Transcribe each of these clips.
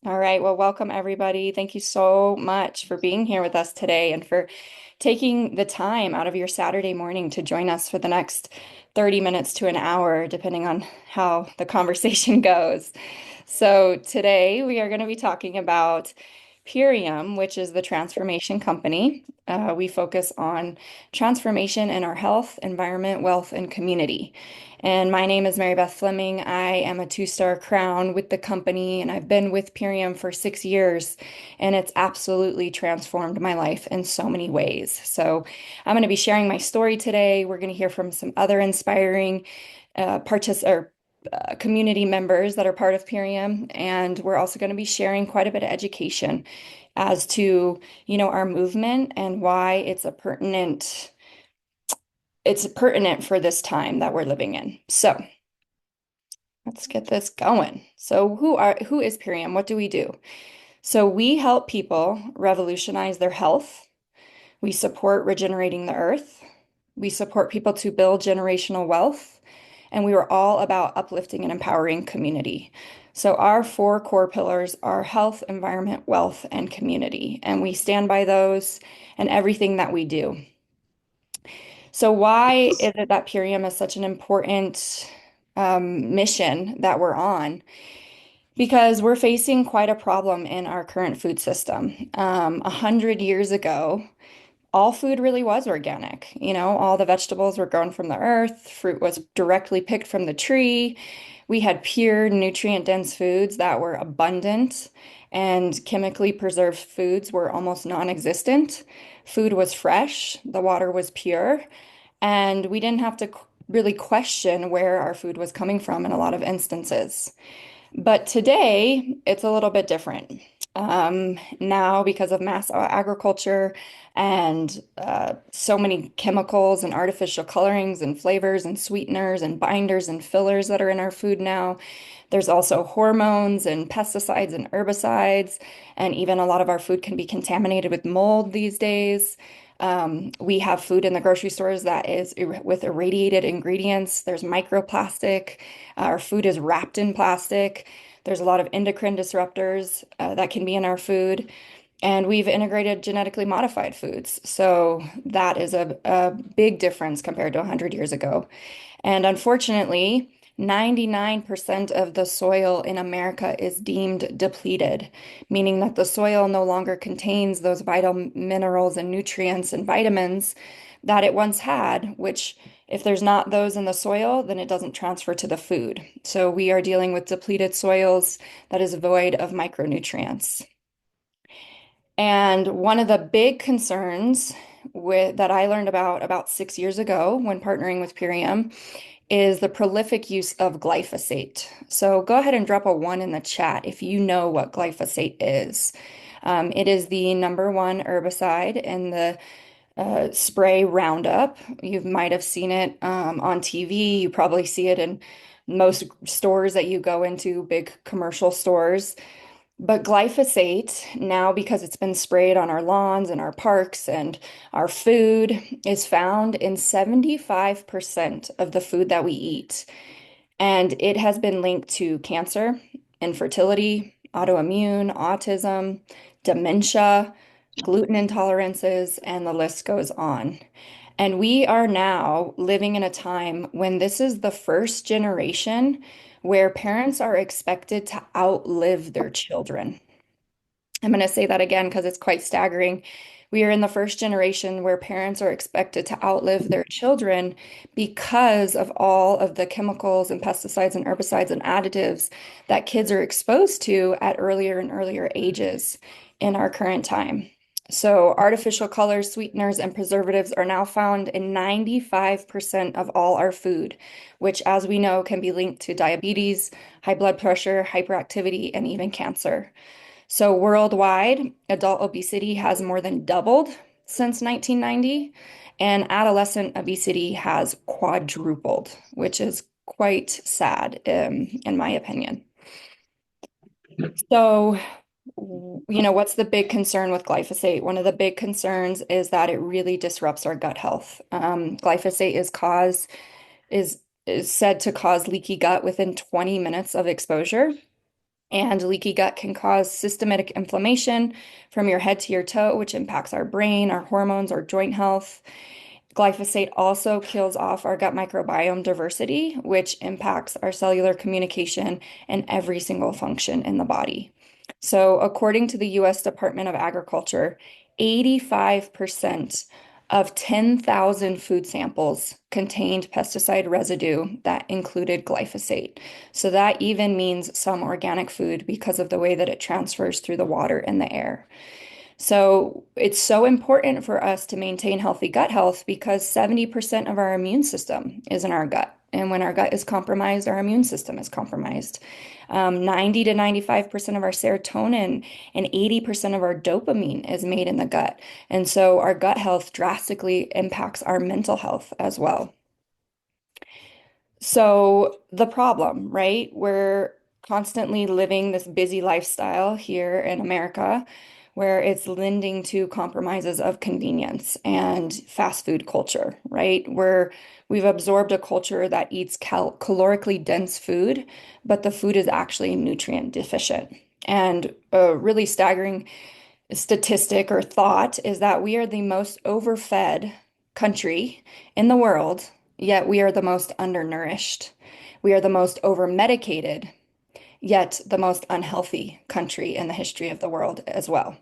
All right. Well, welcome everybody. Thank you so much for being here with us today and for taking the time out of your Saturday morning to join us for the next 30 minutes to an hour, depending on how the conversation goes. So, today we are going to be talking about Purium, which is the transformation company. We focus on transformation in our health, environment, wealth, and community. And my name is Mary Beth Flemming. I am a two-star crown with the company, and I've been with Purium for 6 years, and it's absolutely transformed my life in so many ways. So I'm going to be sharing my story today. We're going to hear from some other inspiring community members that are part of Purium, and we're also going to be sharing quite a bit of education as to, our movement and why it's pertinent for this time that we're living in. So let's get this going. So who is Purium? What do we do? So we help people revolutionize their health. We support regenerating the earth. We support people to build generational wealth. And we were all about uplifting and empowering community. So our four core pillars are health, environment, wealth, and community. And we stand by those and everything that we do. So why is it that Purium is such an important mission that we're on? Because we're facing quite a problem in our current food system. 100 years ago, all food really was organic. All the vegetables were grown from the earth, fruit was directly picked from the tree. We had pure, nutrient-dense foods that were abundant, and chemically preserved foods were almost non-existent. Food was fresh, the water was pure, and we didn't have to really question where our food was coming from in a lot of instances. But today, it's a little bit different. Now, because of mass agriculture and so many chemicals and artificial colorings and flavors and sweeteners and binders and fillers that are in our food now, there's also hormones and pesticides and herbicides, and even a lot of our food can be contaminated with mold these days. We have food in the grocery stores that is with irradiated ingredients. There's microplastic. Our food is wrapped in plastic. There's a lot of endocrine disruptors that can be in our food. And we've integrated genetically modified foods. So that is a big difference compared to 100 years ago. And unfortunately, 99% of the soil in America is deemed depleted, meaning that the soil no longer contains those vital minerals and nutrients and vitamins that it once had, which if there's not those in the soil, then it doesn't transfer to the food. So we are dealing with depleted soils that is void of micronutrients. And one of the big concerns that I learned about 6 years ago when partnering with Purium is the prolific use of glyphosate. So go ahead and drop a one in the chat if you know what glyphosate is. It is the number one herbicide in the spray Roundup. You might have seen it on TV. You probably see it in most stores that you go into, big commercial stores. But glyphosate, now because it's been sprayed on our lawns and our parks and our food, is found in 75% of the food that we eat. And it has been linked to cancer, infertility, autoimmune, autism, dementia, gluten intolerances, and the list goes on. And we are now living in a time when this is the first generation where parents are expected to outlive their children. I'm going to say that again because it's quite staggering. We are in the first generation where parents are expected to outlive their children because of all of the chemicals and pesticides and herbicides and additives that kids are exposed to at earlier and earlier ages in our current time. So, artificial colors, sweeteners, and preservatives are now found in 95% of all our food, which, as we know, can be linked to diabetes, high blood pressure, hyperactivity, and even cancer. So worldwide, adult obesity has more than doubled since 1990, and adolescent obesity has quadrupled, which is quite sad, in my opinion. So, what's the big concern with glyphosate? One of the big concerns is that it really disrupts our gut health. Glyphosate is said to cause leaky gut within 20 minutes of exposure. And leaky gut can cause systematic inflammation from your head to your toe, which impacts our brain, our hormones, our joint health. Glyphosate also kills off our gut microbiome diversity, which impacts our cellular communication and every single function in the body. So, according to the US Department of Agriculture, 85% of 10,000 food samples contained pesticide residue that included glyphosate. So, that even means some organic food because of the way that it transfers through the water and the air. So it's so important for us to maintain healthy gut health because 70% of our immune system is in our gut. And when our gut is compromised, our immune system is compromised. 90 to 95% of our serotonin and 80% of our dopamine is made in the gut. And so our gut health drastically impacts our mental health as well. So the problem, right? We're constantly living this busy lifestyle here in America where it's lending to compromises of convenience and fast food culture, right? Where we've absorbed a culture that eats calorically dense food, but the food is actually nutrient deficient. And a really staggering statistic or thought is that we are the most overfed country in the world, yet we are the most undernourished. We are the most overmedicated, yet the most unhealthy country in the history of the world as well.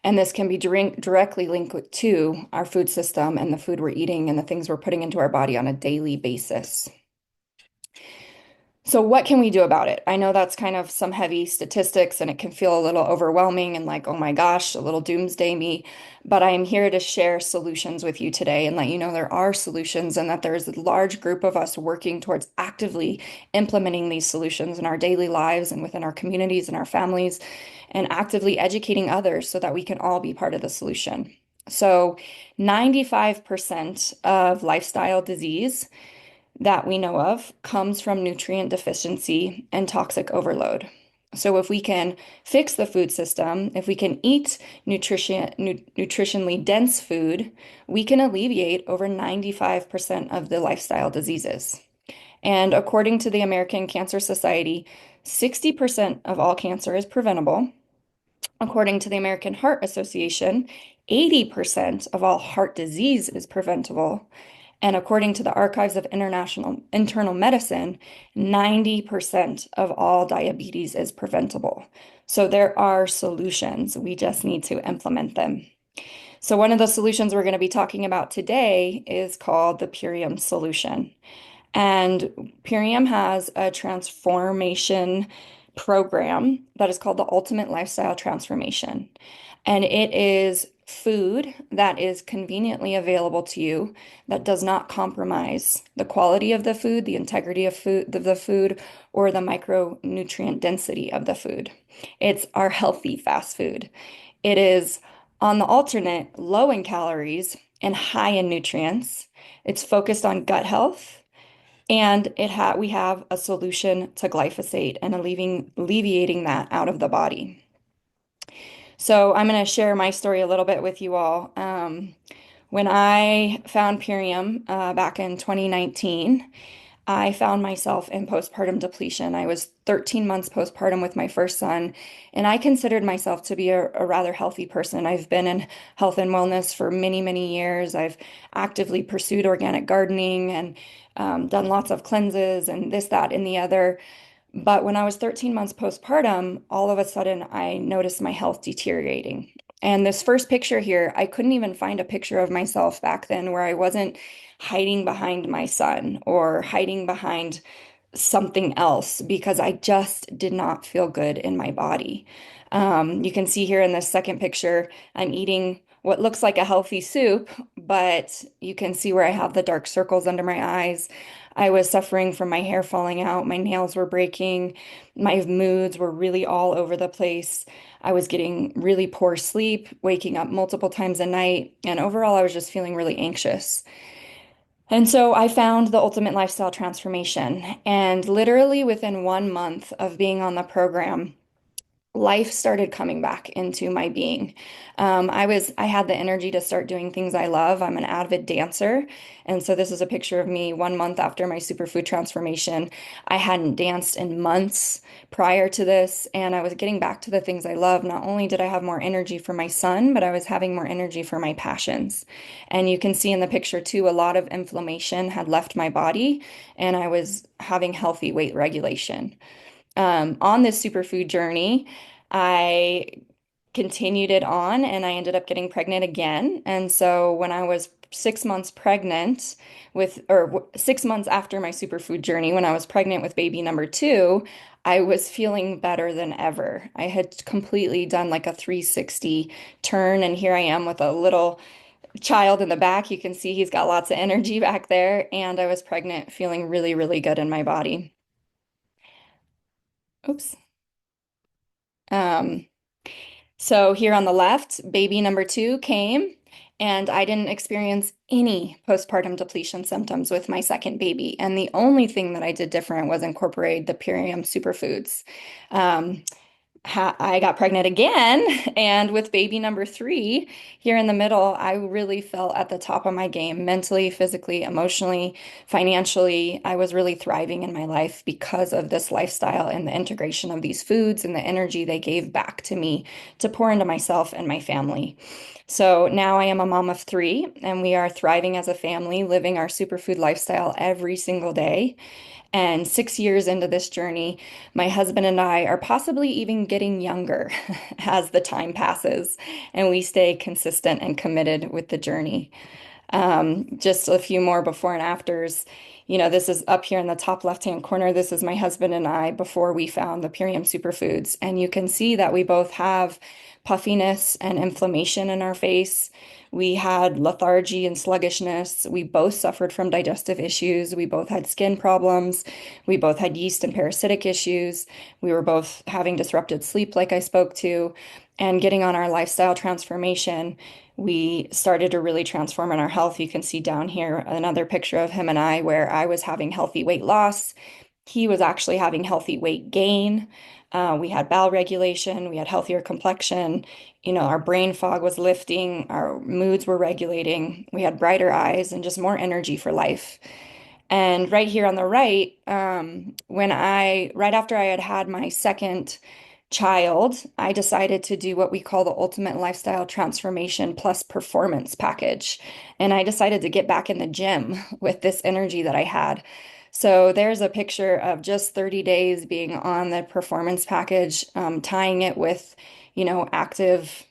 And this can be directly linked to our food system and the food we're eating and the things we're putting into our body on a daily basis. So, what can we do about it? I know that's kind of some heavy statistics and it can feel a little overwhelming and like, oh my gosh, a little doomsday me. But I am here to share solutions with you today and let you know there are solutions and that there's a large group of us working towards actively implementing these solutions in our daily lives and within our communities and our families and actively educating others so that we can all be part of the solution. So, 95% of lifestyle disease that we know of comes from nutrient deficiency and toxic overload. So if we can fix the food system, if we can eat nutritionally dense food, we can alleviate over 95% of the lifestyle diseases. And according to the American Cancer Society, 60% of all cancer is preventable. According to the American Heart Association, 80% of all heart disease is preventable. And according to the Archives of International Internal Medicine, 90% of all diabetes is preventable. So there are solutions. We just need to implement them. So one of the solutions we're going to be talking about today is called the Purium solution. And Purium has a transformation program that is called the Ultimate Lifestyle Transformation. And it is food that is conveniently available to you that does not compromise the quality of the food, the integrity of the food, or the micronutrient density of the food. It's our healthy fast food. It is on the alternate, low in calories and high in nutrients. It's focused on gut health, and we have a solution to glyphosate and alleviating that out of the body. So I'm going to share my story a little bit with you all. When I found Purium back in 2019, I found myself in postpartum depletion. I was 13 months postpartum with my first son, and I considered myself to be a rather healthy person. I've been in health and wellness for many, many years. I've actively pursued organic gardening and done lots of cleanses and this, that, and the other. But when I was 13 months postpartum, all of a sudden I noticed my health deteriorating. And this first picture here, I couldn't even find a picture of myself back then where I wasn't hiding behind my son or hiding behind something else because I just did not feel good in my body. You can see here in this second picture, I'm eating what looks like a healthy soup, but you can see where I have the dark circles under my eyes. I was suffering from my hair falling out, my nails were breaking, my moods were really all over the place. I was getting really poor sleep, waking up multiple times a night, and overall, I was just feeling really anxious. And so I found the Ultimate Lifestyle Transformation, and literally within 1 month of being on the program, life started coming back into my being. I had the energy to start doing things I love. I'm an avid dancer. And so this is a picture of me 1 month after my superfood transformation. I hadn't danced in months prior to this, and I was getting back to the things I love. Not only did I have more energy for my son, but I was having more energy for my passions. And you can see in the picture too, a lot of inflammation had left my body, and I was having healthy weight regulation. On this superfood journey, I continued it on and I ended up getting pregnant again. And so when I was 6 months pregnant or 6 months after my superfood journey, when I was pregnant with baby number two, I was feeling better than ever. I had completely done like a 360 turn, and here I am with a little child in the back. You can see he's got lots of energy back there, and I was pregnant, feeling really, really good in my body. Oops. Um, So here on the left, baby number two came, and I didn't experience any postpartum depletion symptoms with my second baby. And the only thing that I did different was incorporate the Purium superfoods. Um, I got pregnant again, and with baby number three here in the middle, I really felt at the top of my game mentally, physically, emotionally, financially. I was really thriving in my life because of this lifestyle and the integration of these foods and the energy they gave back to me to pour into myself and my family. So now I am a mom of three, and we are thriving as a family, living our superfood lifestyle every single day. And 6 years into this journey, my husband and I are possibly even getting younger as the time passes, and we stay consistent and committed with the journey. Just a few more before and afters. This is up here in the top left-hand corner. This is my husband and I before we found the Purium superfoods. And you can see that we both have puffiness and inflammation in our face. We had lethargy and sluggishness. We both suffered from digestive issues. We both had skin problems. We both had yeast and parasitic issues. We were both having disrupted sleep, like I spoke to, and getting on our lifestyle transformation. We started to really transform in our health. You can see down here another picture of him and I where I was having healthy weight loss. He was actually having healthy weight gain. We had bowel regulation, we had healthier complexion, our brain fog was lifting, our moods were regulating, we had brighter eyes and just more energy for life. And right here on the right, right after I had had my second child, I decided to do what we call the Ultimate Lifestyle Transformation Plus Performance Package. And I decided to get back in the gym with this energy that I had. So there's a picture of just 30 days being on the performance package, tying it with, active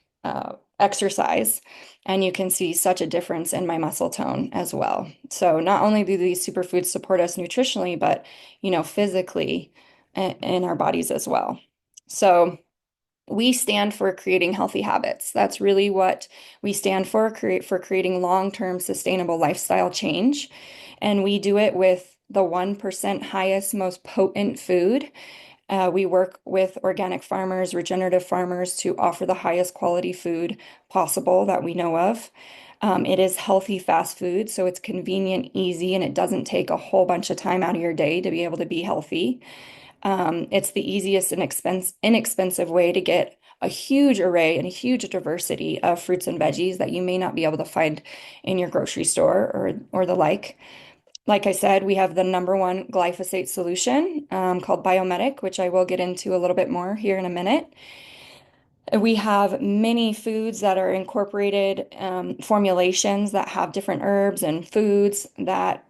exercise. And you can see such a difference in my muscle tone as well. So not only do these superfoods support us nutritionally, but, physically in our bodies as well. So we stand for creating healthy habits. That's really what we stand for creating long-term sustainable lifestyle change. And we do it with the 1% highest, most potent food. We work with organic farmers, regenerative farmers to offer the highest quality food possible that we know of. It is healthy fast food, so it's convenient, easy, and it doesn't take a whole bunch of time out of your day to be able to be healthy. It's the easiest and inexpensive way to get a huge array and a huge diversity of fruits and veggies that you may not be able to find in your grocery store or the like. Like I said, we have the number one glyphosate solution called Biomedic, which I will get into a little bit more here in a minute. We have many foods that are incorporated formulations that have different herbs and foods that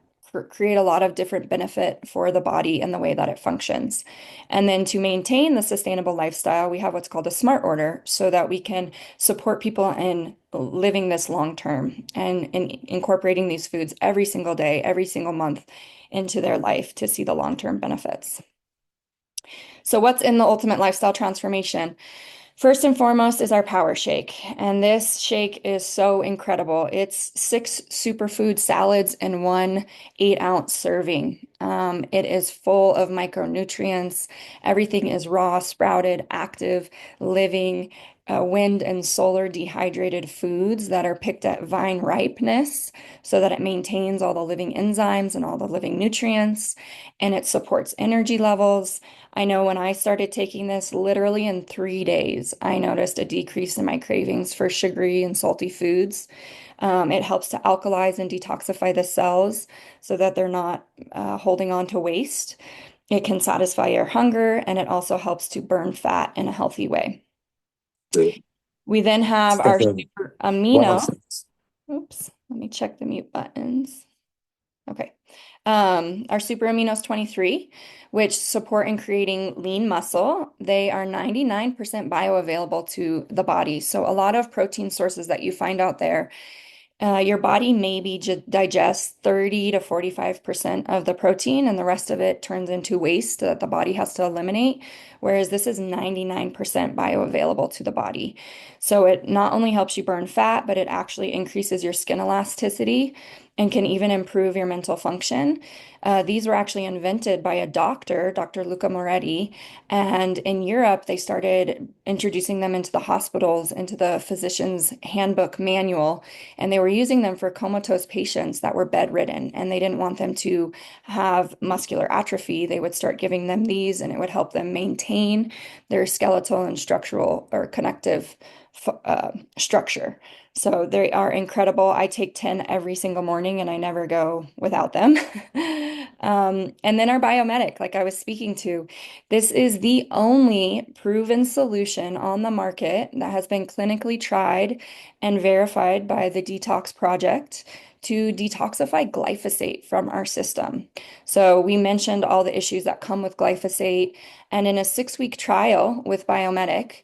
create a lot of different benefit for the body and the way that it functions. And then to maintain the sustainable lifestyle, we have what's called a smart order so that we can support people in living this long term and incorporating these foods every single day, every single month into their life to see the long-term benefits. So what's in the Ultimate Lifestyle Transformation? First and foremost is our power shake. And this shake is so incredible. It's 6 superfood salads and one 8-ounce serving. It is full of micronutrients. Everything is raw, sprouted, active, living, wind and solar dehydrated foods that are picked at vine ripeness so that it maintains all the living enzymes and all the living nutrients, and it supports energy levels. I know when I started taking this, literally in 3 days, I noticed a decrease in my cravings for sugary and salty foods. It helps to alkalize and detoxify the cells so that they're not holding on to waste. It can satisfy your hunger, and it also helps to burn fat in a healthy way. Great. We then have It's like our a super wow. amino. Oops, let me check the mute buttons. Okay. Our super aminos 23, which support in creating lean muscle. They are 99% bioavailable to the body. So a lot of protein sources that you find out there, your body maybe digests 30 to 45% of the protein, and the rest of it turns into waste that the body has to eliminate. Whereas this is 99% bioavailable to the body. So it not only helps you burn fat, but it actually increases your skin elasticity and can even improve your mental function. These were actually invented by a doctor, Dr. Luca Moretti, and in Europe, they started introducing them into the hospitals, into the physician's handbook manual, and they were using them for comatose patients that were bedridden, and they didn't want them to have muscular atrophy. They would start giving them these, and it would help them maintain their skeletal and structural or connective structure. So they are incredible. I take 10 every single morning and I never go without them. And then our biomedic, like I was speaking to, this is the only proven solution on the market that has been clinically tried and verified by the Detox Project to detoxify glyphosate from our system. So we mentioned all the issues that come with glyphosate, and in a 6-week trial with Biomedic,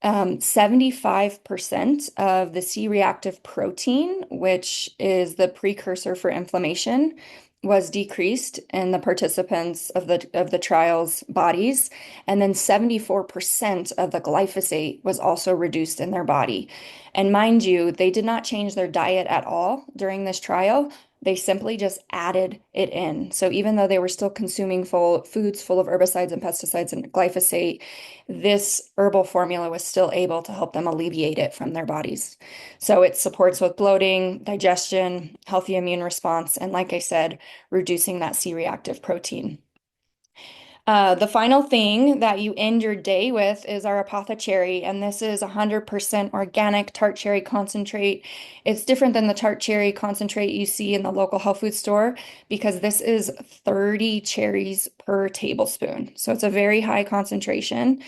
75% of the C-reactive protein, which is the precursor for inflammation, was decreased in the participants of the trial's bodies, and then 74% of the glyphosate was also reduced in their body. And mind you, they did not change their diet at all during this trial. They simply just added it in. So even though they were still consuming foods full of herbicides and pesticides and glyphosate, this herbal formula was still able to help them alleviate it from their bodies. So it supports with bloating, digestion, healthy immune response, and like I said, reducing that C-reactive protein. The final thing that you end your day with is our apothecary, and this is 100% organic tart cherry concentrate. It's different than the tart cherry concentrate you see in the local health food store because this is 30 cherries per tablespoon. So it's a very high concentration.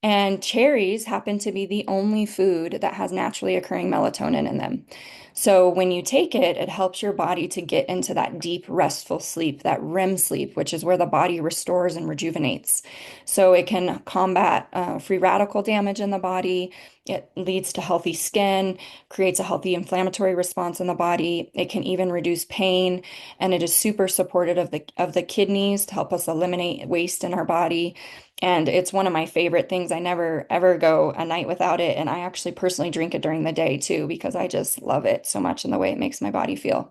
And cherries happen to be the only food that has naturally occurring melatonin in them. So when you take it, it helps your body to get into that deep, restful sleep, that REM sleep, which is where the body restores and rejuvenates. So it can combat free radical damage in the body. It leads to healthy skin, creates a healthy inflammatory response in the body. It can even reduce pain, and it is super supportive of the kidneys to help us eliminate waste in our body. And it's one of my favorite things. I never ever go a night without it. And I actually personally drink it during the day too, because I just love it so much and the way it makes my body feel.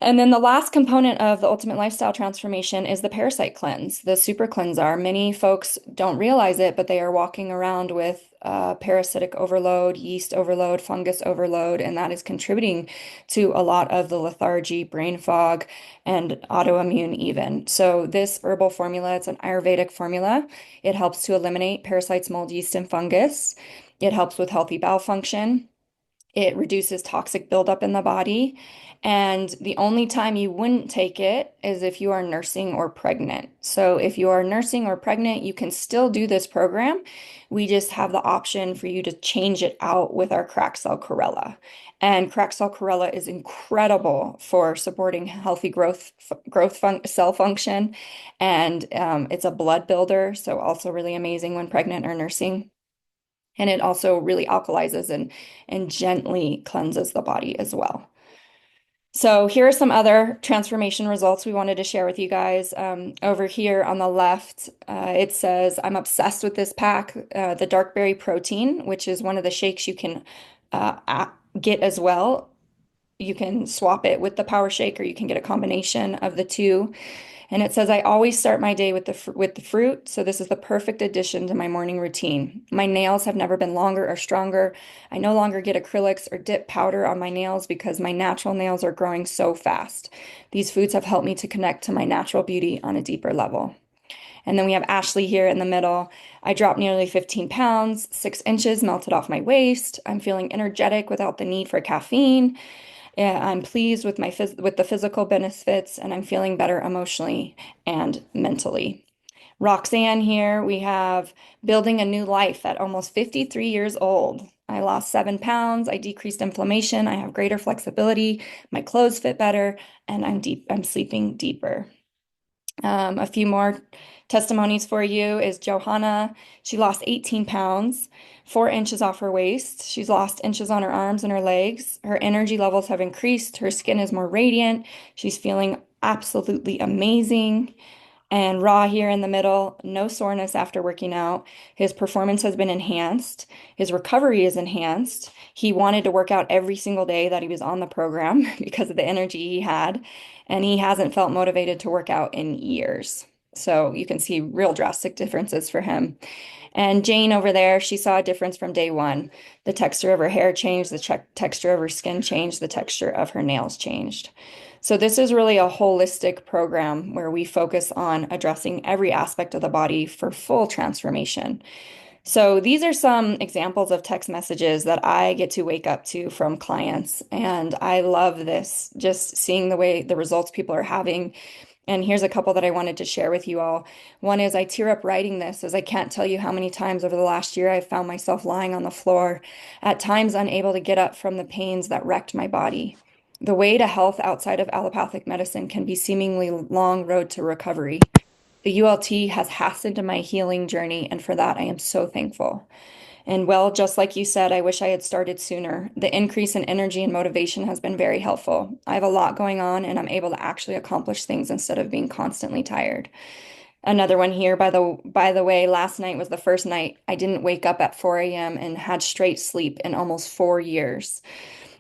And then the last component of the ultimate lifestyle transformation is the parasite cleanse, the super cleanser. Many folks don't realize it, but they are walking around with parasitic overload, yeast overload, fungus overload, and that is contributing to a lot of the lethargy, brain fog, and autoimmune even. So this herbal formula, it's an Ayurvedic formula. It helps to eliminate parasites, mold, yeast, and fungus. It helps with healthy bowel function. It reduces toxic buildup in the body. And the only time you wouldn't take it is if you are nursing or pregnant. So if you are nursing or pregnant, you can still do this program. We just have the option for you to change it out with our crack cell chlorella. And crack cell chlorella is incredible for supporting healthy cell function. And it's a blood builder, so also really amazing when pregnant or nursing. And it also really alkalizes and gently cleanses the body as well. So here are some other transformation results we wanted to share with you guys. Over here on the left, it says, I'm obsessed with this pack, the dark berry protein, which is one of the shakes you can get as well You can swap it with the power shake, or you can get a combination of the two. And it says, I always start my day with the fruit, so this is the perfect addition to my morning routine. My nails have never been longer or stronger. I no longer get acrylics or dip powder on my nails because my natural nails are growing so fast. These foods have helped me to connect to my natural beauty on a deeper level. And then we have Ashley here in the middle. I dropped nearly 15 pounds, 6 inches melted off my waist. I'm feeling energetic without the need for caffeine. Yeah, I'm pleased with with the physical benefits, and I'm feeling better emotionally and mentally. Roxanne here, we have building a new life at almost 53 years old. I lost 7 pounds. I decreased inflammation. I have greater flexibility. My clothes fit better, and I'm sleeping deeper. A few more testimonies for you is Johanna. She lost 18 pounds, 4 inches off her waist. She's lost inches on her arms and her legs. Her energy levels have increased. Her skin is more radiant. She's feeling absolutely amazing. And Raw here in the middle, no soreness after working out. His performance has been enhanced. His recovery is enhanced. He wanted to work out every single day that he was on the program because of the energy he had. And he hasn't felt motivated to work out in years. So you can see real drastic differences for him. And Jane over there, she saw a difference from day one. The texture of her hair changed, the texture of her skin changed, the texture of her nails changed. So this is really a holistic program where we focus on addressing every aspect of the body for full transformation. So these are some examples of text messages that I get to wake up to from clients, and I love this, just seeing the way the results people are having. And here's a couple that I wanted to share with you all. One is I tear up writing this, as I can't tell you how many times over the last year I've found myself lying on the floor, at times unable to get up from the pains that wrecked my body. The way to health outside of allopathic medicine can be seemingly long road to recovery. The ULT has hastened my healing journey, and for that I am so thankful. And well, just like you said, I wish I had started sooner. The increase in energy and motivation has been very helpful. I have a lot going on, and I'm able to actually accomplish things instead of being constantly tired. Another one here, by the way, last night was the first night I didn't wake up at 4 a.m. and had straight sleep in almost 4 years.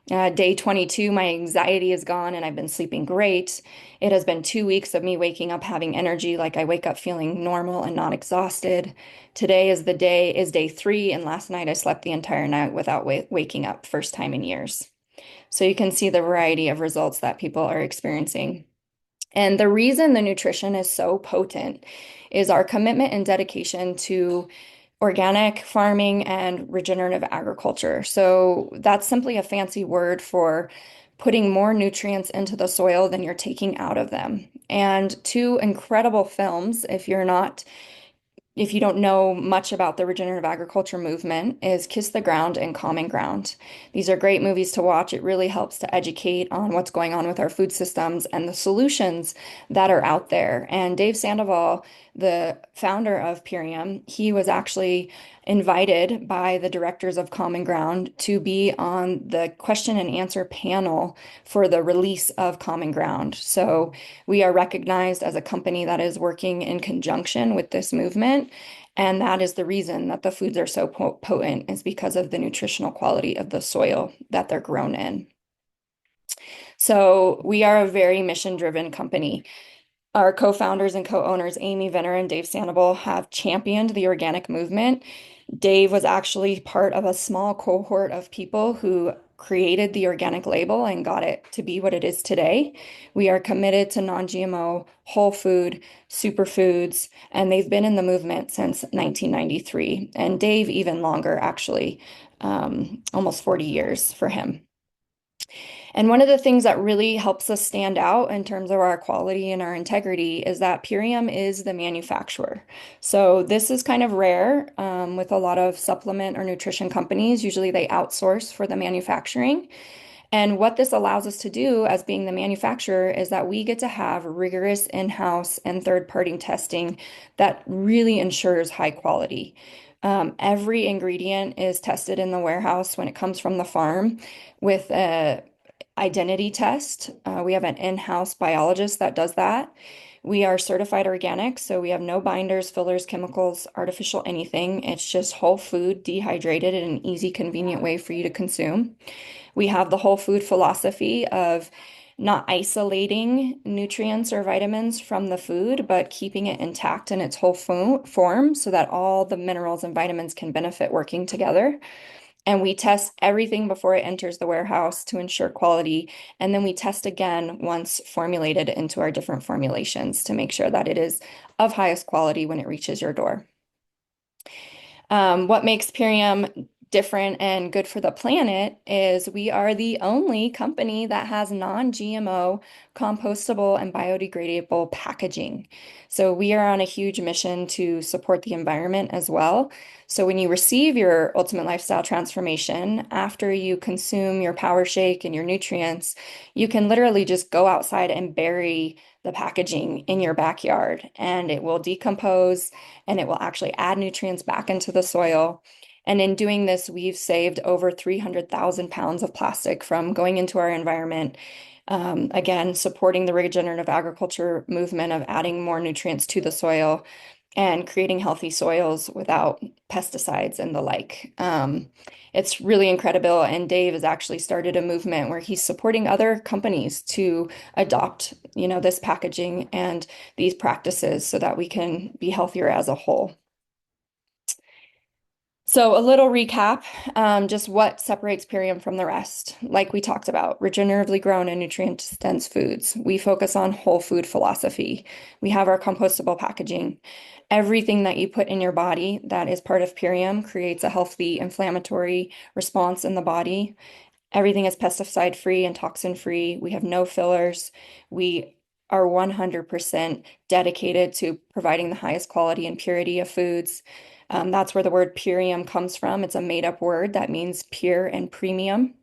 Day 22, my anxiety is gone and I've been sleeping great. It has been 2 weeks of me waking up having energy, like I wake up feeling normal and not exhausted. Today is day 3, and last night I slept the entire night without waking up, first time in years. So you can see the variety of results that people are experiencing. And the reason the nutrition is so potent is our commitment and dedication to organic farming and regenerative agriculture. So that's simply a fancy word for putting more nutrients into the soil than you're taking out of them. And two incredible films, if you don't know much about the regenerative agriculture movement, is Kiss the Ground and Common Ground. These are great movies to watch. It really helps to educate on what's going on with our food systems and the solutions that are out there. And Dave Sandoval, the founder of Purium, he was actually invited by the directors of Common Ground to be on the question and answer panel for the release of Common Ground. So we are recognized as a company that is working in conjunction with this movement. And that is the reason that the foods are so potent, is because of the nutritional quality of the soil that they're grown in. So we are a very mission-driven company. Our co-founders and co-owners, Amy Venner and Dave Sandoval, have championed the organic movement. Dave was actually part of a small cohort of people who created the organic label and got it to be what it is today. We are committed to non-GMO, whole food, superfoods, and they've been in the movement since 1993. And Dave even longer, actually, almost 40 years for him. And one of the things that really helps us stand out in terms of our quality and our integrity is that Purium is the manufacturer. So this is kind of rare with a lot of supplement or nutrition companies. Usually they outsource for the manufacturing. And what this allows us to do as being the manufacturer is that we get to have rigorous in-house and third-party testing that really ensures high quality. Every ingredient is tested in the warehouse when it comes from the farm with a identity test. We have an in-house biologist that does that. We are certified organic, so we have no binders, fillers, chemicals, artificial anything. It's just whole food, dehydrated in an easy, convenient way for you to consume. We have the whole food philosophy of not isolating nutrients or vitamins from the food, but keeping it intact in its whole form so that all the minerals and vitamins can benefit working together. And we test everything before it enters the warehouse to ensure quality. And then we test again once formulated into our different formulations to make sure that it is of highest quality when it reaches your door. What makes Purium different and good for the planet is we are the only company that has non-GMO, compostable, and biodegradable packaging. So we are on a huge mission to support the environment as well. So when you receive your Ultimate Lifestyle Transformation, after you consume your Power Shake and your nutrients, you can literally just go outside and bury the packaging in your backyard, and it will decompose and it will actually add nutrients back into the soil. And in doing this, we've saved over 300,000 pounds of plastic from going into our environment. Again, supporting the regenerative agriculture movement of adding more nutrients to the soil and creating healthy soils without pesticides and the like. It's really incredible. And Dave has actually started a movement where he's supporting other companies to adopt, this packaging and these practices so that we can be healthier as a whole. So a little recap, just what separates Purium from the rest. Like we talked about, regeneratively grown and nutrient-dense foods. We focus on whole food philosophy. We have our compostable packaging. Everything that you put in your body that is part of Purium creates a healthy inflammatory response in the body. Everything is pesticide free and toxin free. We have no fillers. We are 100% dedicated to providing the highest quality and purity of foods. That's where the word purium comes from. It's a made-up word that means pure and premium.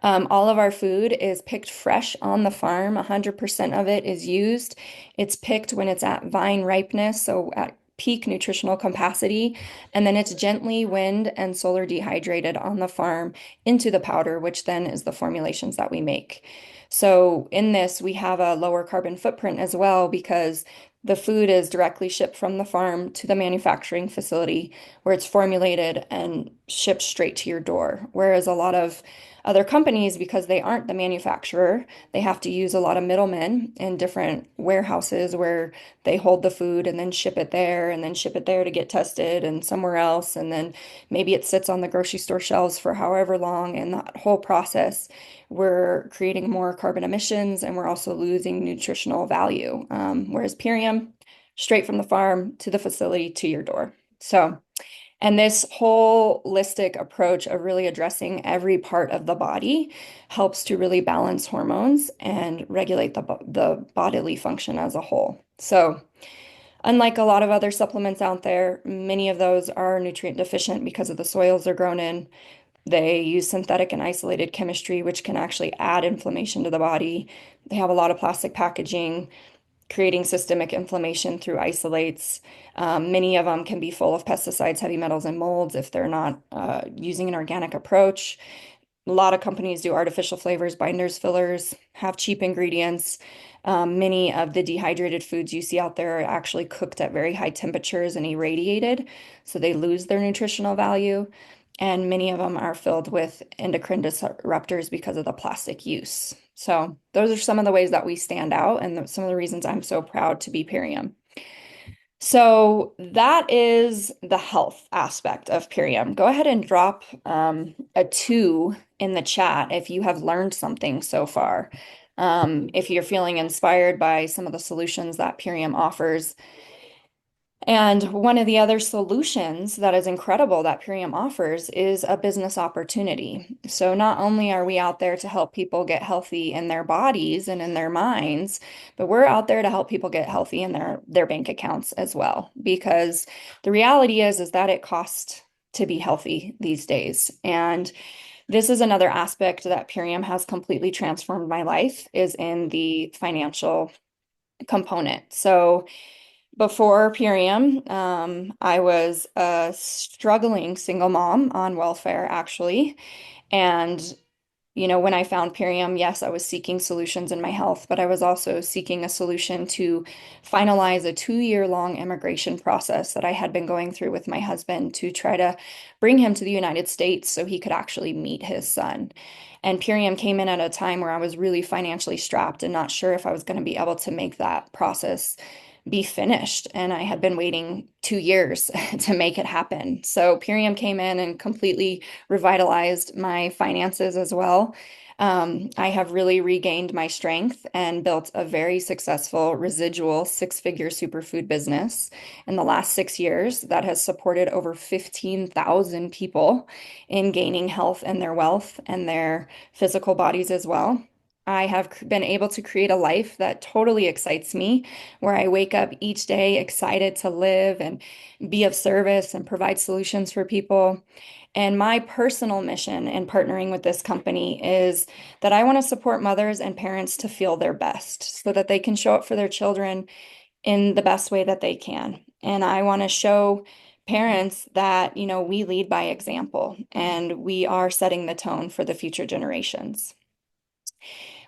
All of our food is picked fresh on the farm. 100% of it is used. It's picked when it's at vine ripeness, so at peak nutritional capacity, and then it's gently wind and solar dehydrated on the farm into the powder, which then is the formulations that we make. So in this, we have a lower carbon footprint as well because the food is directly shipped from the farm to the manufacturing facility where it's formulated and shipped straight to your door. Whereas a lot of other companies, because they aren't the manufacturer, they have to use a lot of middlemen in different warehouses where they hold the food and then ship it there and then ship it there to get tested and somewhere else. And then maybe it sits on the grocery store shelves for however long. And that whole process, we're creating more carbon emissions and we're also losing nutritional value. Whereas Purium, straight from the farm to the facility to your door. And this holistic approach of really addressing every part of the body helps to really balance hormones and regulate the bodily function as a whole. So, unlike a lot of other supplements out there, many of those are nutrient deficient because of the soils they're grown in. They use synthetic and isolated chemistry, which can actually add inflammation to the body. They have a lot of plastic packaging, creating systemic inflammation through isolates. Many of them can be full of pesticides, heavy metals, and molds if they're not using an organic approach. A lot of companies do artificial flavors, binders, fillers, have cheap ingredients. Many of the dehydrated foods you see out there are actually cooked at very high temperatures and irradiated, so they lose their nutritional value. And many of them are filled with endocrine disruptors because of the plastic use. So those are some of the ways that we stand out and some of the reasons I'm so proud to be Purium. So that is the health aspect of Purium. Go ahead and drop a 2 in the chat if you have learned something so far. If you're feeling inspired by some of the solutions that Purium offers. And one of the other solutions that is incredible that Purium offers is a business opportunity. So not only are we out there to help people get healthy in their bodies and in their minds, but we're out there to help people get healthy in their bank accounts as well. Because the reality is that it costs to be healthy these days. And this is another aspect that Purium has completely transformed my life is in the financial component. So before Purium, I was a struggling single mom on welfare, actually. And When I found Pirium, yes, I was seeking solutions in my health, but I was also seeking a solution to finalize a 2-year long immigration process that I had been going through with my husband to try to bring him to the United States so he could actually meet his son. And Pirium came in at a time where I was really financially strapped and not sure if I was going to be able to make that process be finished. And I had been waiting 2 years to make it happen. So Pirium came in and completely revitalized my finances as well. I have really regained my strength and built a very successful residual 6-figure superfood business in the last 6 years that has supported over 15,000 people in gaining health and their wealth and their physical bodies as well. I have been able to create a life that totally excites me, where I wake up each day excited to live and be of service and provide solutions for people. And my personal mission in partnering with this company is that I want to support mothers and parents to feel their best so that they can show up for their children in the best way that they can. And I want to show parents that, we lead by example and we are setting the tone for the future generations.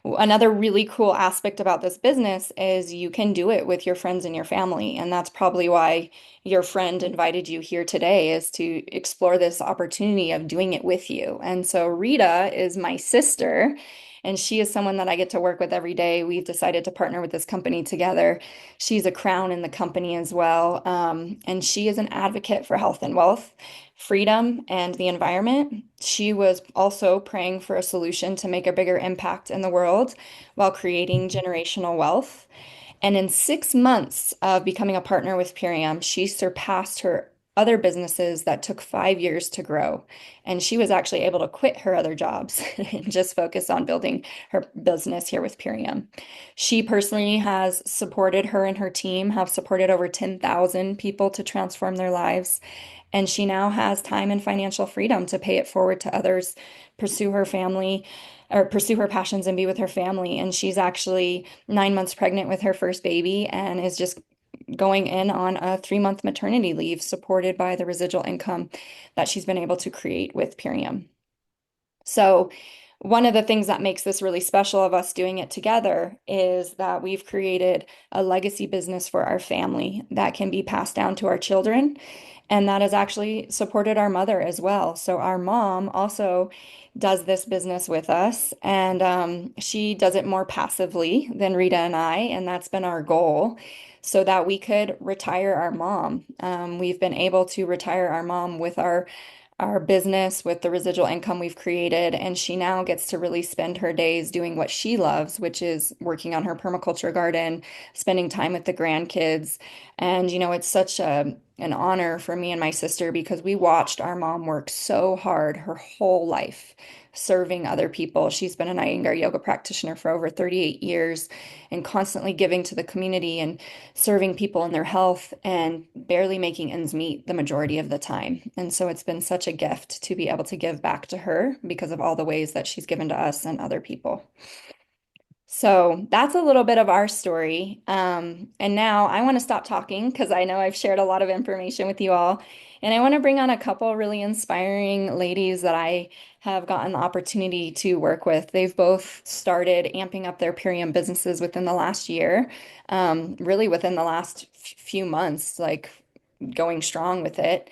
Another really cool aspect about this business is you can do it with your friends and your family. And that's probably why your friend invited you here today, is to explore this opportunity of doing it with you. And so Rita is my sister, and she is someone that I get to work with every day. We've decided to partner with this company together. She's a crown in the company as well. And she is an advocate for health and wealth, freedom, and the environment. She was also praying for a solution to make a bigger impact in the world while creating generational wealth. And in 6 months of becoming a partner with Purium, she surpassed her other businesses that took 5 years to grow. And she was actually able to quit her other jobs and just focus on building her business here with Purium. She personally has supported, her and her team have supported over 10,000 people to transform their lives. And she now has time and financial freedom to pay it forward to others, pursue her family or pursue her passions and be with her family. And she's actually 9 months pregnant with her first baby and is just going in on a 3-month maternity leave supported by the residual income that she's been able to create with Purium. So, one of the things that makes this really special of us doing it together is that we've created a legacy business for our family that can be passed down to our children. And that has actually supported our mother as well. So, our mom also does this business with us, and she does it more passively than Rita and I. And that's been our goal so that we could retire our mom. We've been able to retire our mom with our business with the residual income we've created. And she now gets to really spend her days doing what she loves, which is working on her permaculture garden, spending time with the grandkids. And, it's such an honor for me and my sister because we watched our mom work so hard her whole life serving other people. She's been an Iyengar yoga practitioner for over 38 years and constantly giving to the community and serving people in their health and barely making ends meet the majority of the time. And so it's been such a gift to be able to give back to her because of all the ways that she's given to us and other people. So that's a little bit of our story. And now I want to stop talking because I know I've shared a lot of information with you all. And I want to bring on a couple really inspiring ladies that I have gotten the opportunity to work with. They've both started amping up their Purium businesses within the last year, really within the last few months, like going strong with it.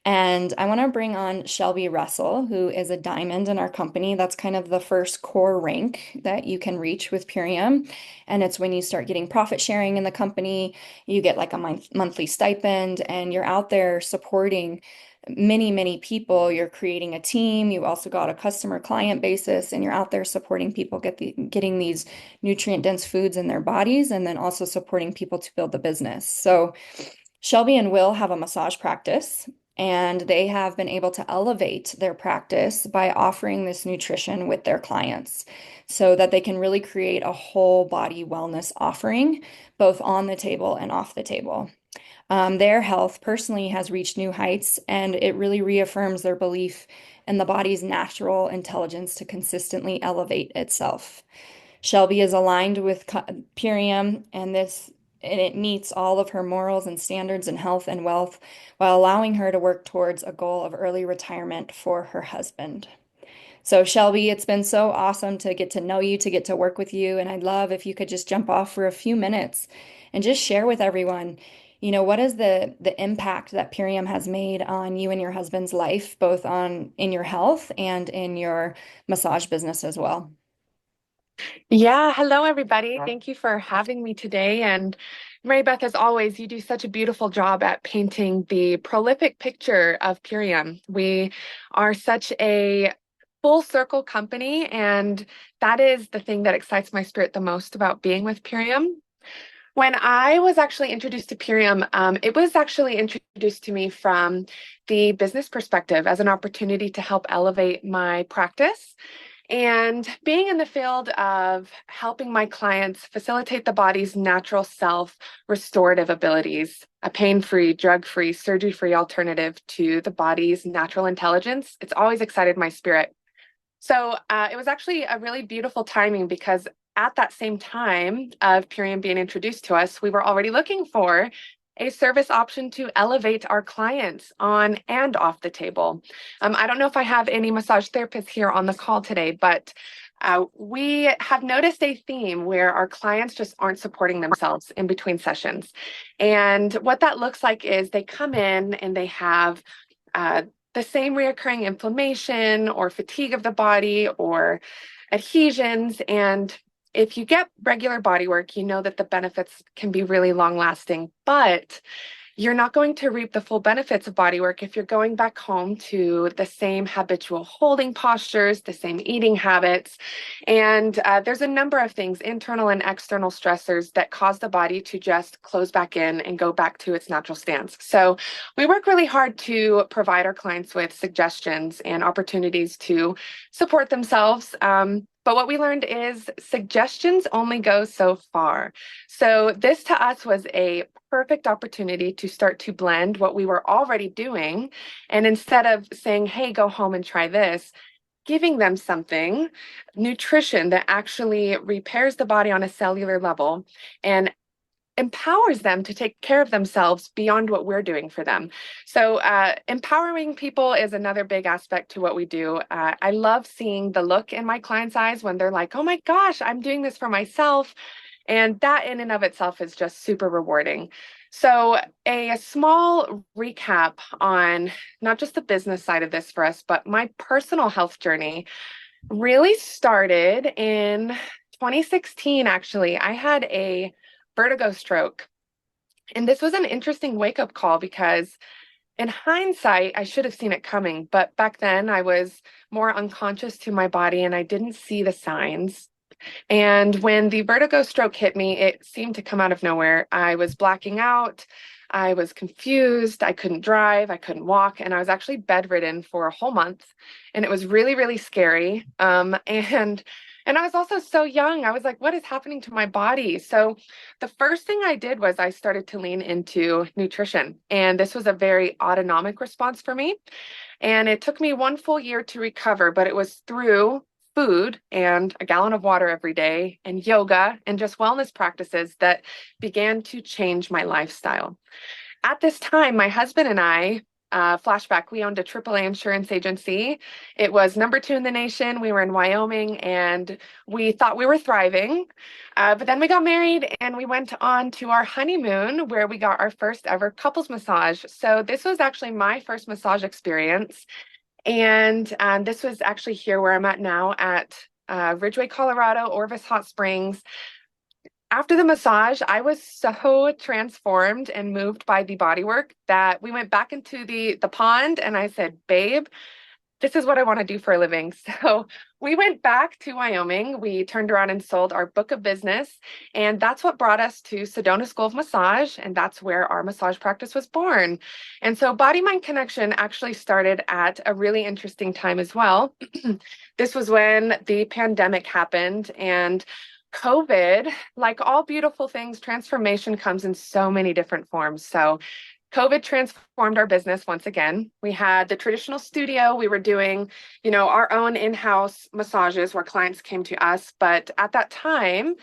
And I want to bring on Shelbie Russell, who is a diamond in our company. That's kind of the first core rank that you can reach with Purium. And it's when you start getting profit sharing in the company, you get like a monthly stipend, and you're out there supporting many, many people. You're creating a team. You also got a customer client basis, and you're out there supporting people getting these nutrient dense foods in their bodies, and then also supporting people to build the business. So Shelbie and Will have a massage practice, and they have been able to elevate their practice by offering this nutrition with their clients so that they can really create a whole body wellness offering, both on the table and off the table. Their health personally has reached new heights, and it really reaffirms their belief in the body's natural intelligence to consistently elevate itself. Shelbie is aligned with Purium, and it meets all of her morals and standards in health and wealth while allowing her to work towards a goal of early retirement for her husband. So, Shelby, it's been so awesome to get to know you, to get to work with you. And I'd love if you could just jump off for a few minutes and just share with everyone, what is the impact that Purium has made on you and your husband's life, both on in your health and in your massage business as well. Yeah, hello everybody. Thank you for having me today. And Mary Beth, as always, you do such a beautiful job at painting the prolific picture of Purium. We are such a full circle company, and that is the thing that excites my spirit the most about being with Purium. When I was actually introduced to Purium, it was actually introduced to me from the business perspective as an opportunity to help elevate my practice. And being in the field of helping my clients facilitate the body's natural self restorative abilities, a pain-free, drug-free, surgery-free alternative to the body's natural intelligence, it's always excited my spirit. So it was actually a really beautiful timing because at that same time of Purium being introduced to us, we were already looking for a service option to elevate our clients on and off the table. I don't know if I have any massage therapists here on the call today, but we have noticed a theme where our clients just aren't supporting themselves in between sessions. And what that looks like is they come in and they have uh, the same reoccurring inflammation or fatigue of the body or adhesions. And if you get regular body work, you know that the benefits can be really long lasting, but you're not going to reap the full benefits of body work if you're going back home to the same habitual holding postures, the same eating habits. And there's a number of things, internal and external stressors, that cause the body to just close back in and go back to its natural stance. So we work really hard to provide our clients with suggestions and opportunities to support themselves. But what we learned is suggestions only go so far. So this to us was a perfect opportunity to start to blend what we were already doing. And instead of saying, hey, go home and try this, giving them something, nutrition that actually repairs the body on a cellular level and empowers them to take care of themselves beyond what we're doing for them. So empowering people is another big aspect to what we do. I love seeing the look in my clients' eyes when they're like, oh my gosh, I'm doing this for myself. And that in and of itself is just super rewarding. So a small recap on not just the business side of this for us, but my personal health journey really started in 2016, actually. I had a vertigo stroke. And this was an interesting wake-up call because in hindsight, I should have seen it coming. But back then, I was more unconscious to my body and I didn't see the signs. And when the vertigo stroke hit me, it seemed to come out of nowhere. I was blacking out. I was confused. I couldn't drive. I couldn't walk. And I was actually bedridden for a whole month. And it was really, really scary. And I was also so young. I was like, what is happening to my body? So the first thing I did was I started to lean into nutrition. And this was a very autonomic response for me. And it took me one full year to recover, but it was through food and a gallon of water every day and yoga and just wellness practices that began to change my lifestyle. At this time, my husband and I, flashback, we owned a AAA insurance agency. It was number 2 in the nation. We were in Wyoming and we thought we were thriving. But then we got married and we went on to our honeymoon where we got our first ever couples massage. So this was actually my first massage experience. And this was actually here where I'm at now at Ridgeway, Colorado, Orvis Hot Springs. After the massage, I was so transformed and moved by the bodywork that we went back into the pond and I said, babe, this is what I want to do for a living. So we went back to Wyoming. We turned around and sold our book of business. And that's what brought us to Sedona School of Massage. And that's where our massage practice was born. And so Body Mind Connection actually started at a really interesting time as well. This was when the pandemic happened and COVID, like all beautiful things, transformation comes in so many different forms. So COVID transformed our business once again. We had the traditional studio. We were doing, our own in-house massages where clients came to us. But at that time,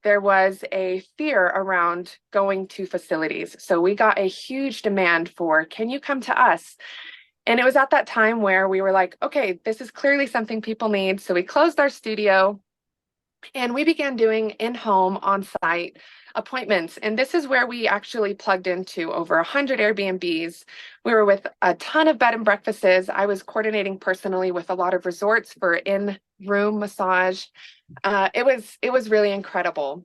there was a fear around going to facilities. So we got a huge demand for, can you come to us? And it was at that time where we were like, okay, this is clearly something people need. So we closed our studio and we began doing in-home, on-site appointments. And this is where we actually plugged into over 100 Airbnbs. We were with a ton of bed and breakfasts. I was coordinating personally with a lot of resorts for in-room massage. It was really incredible.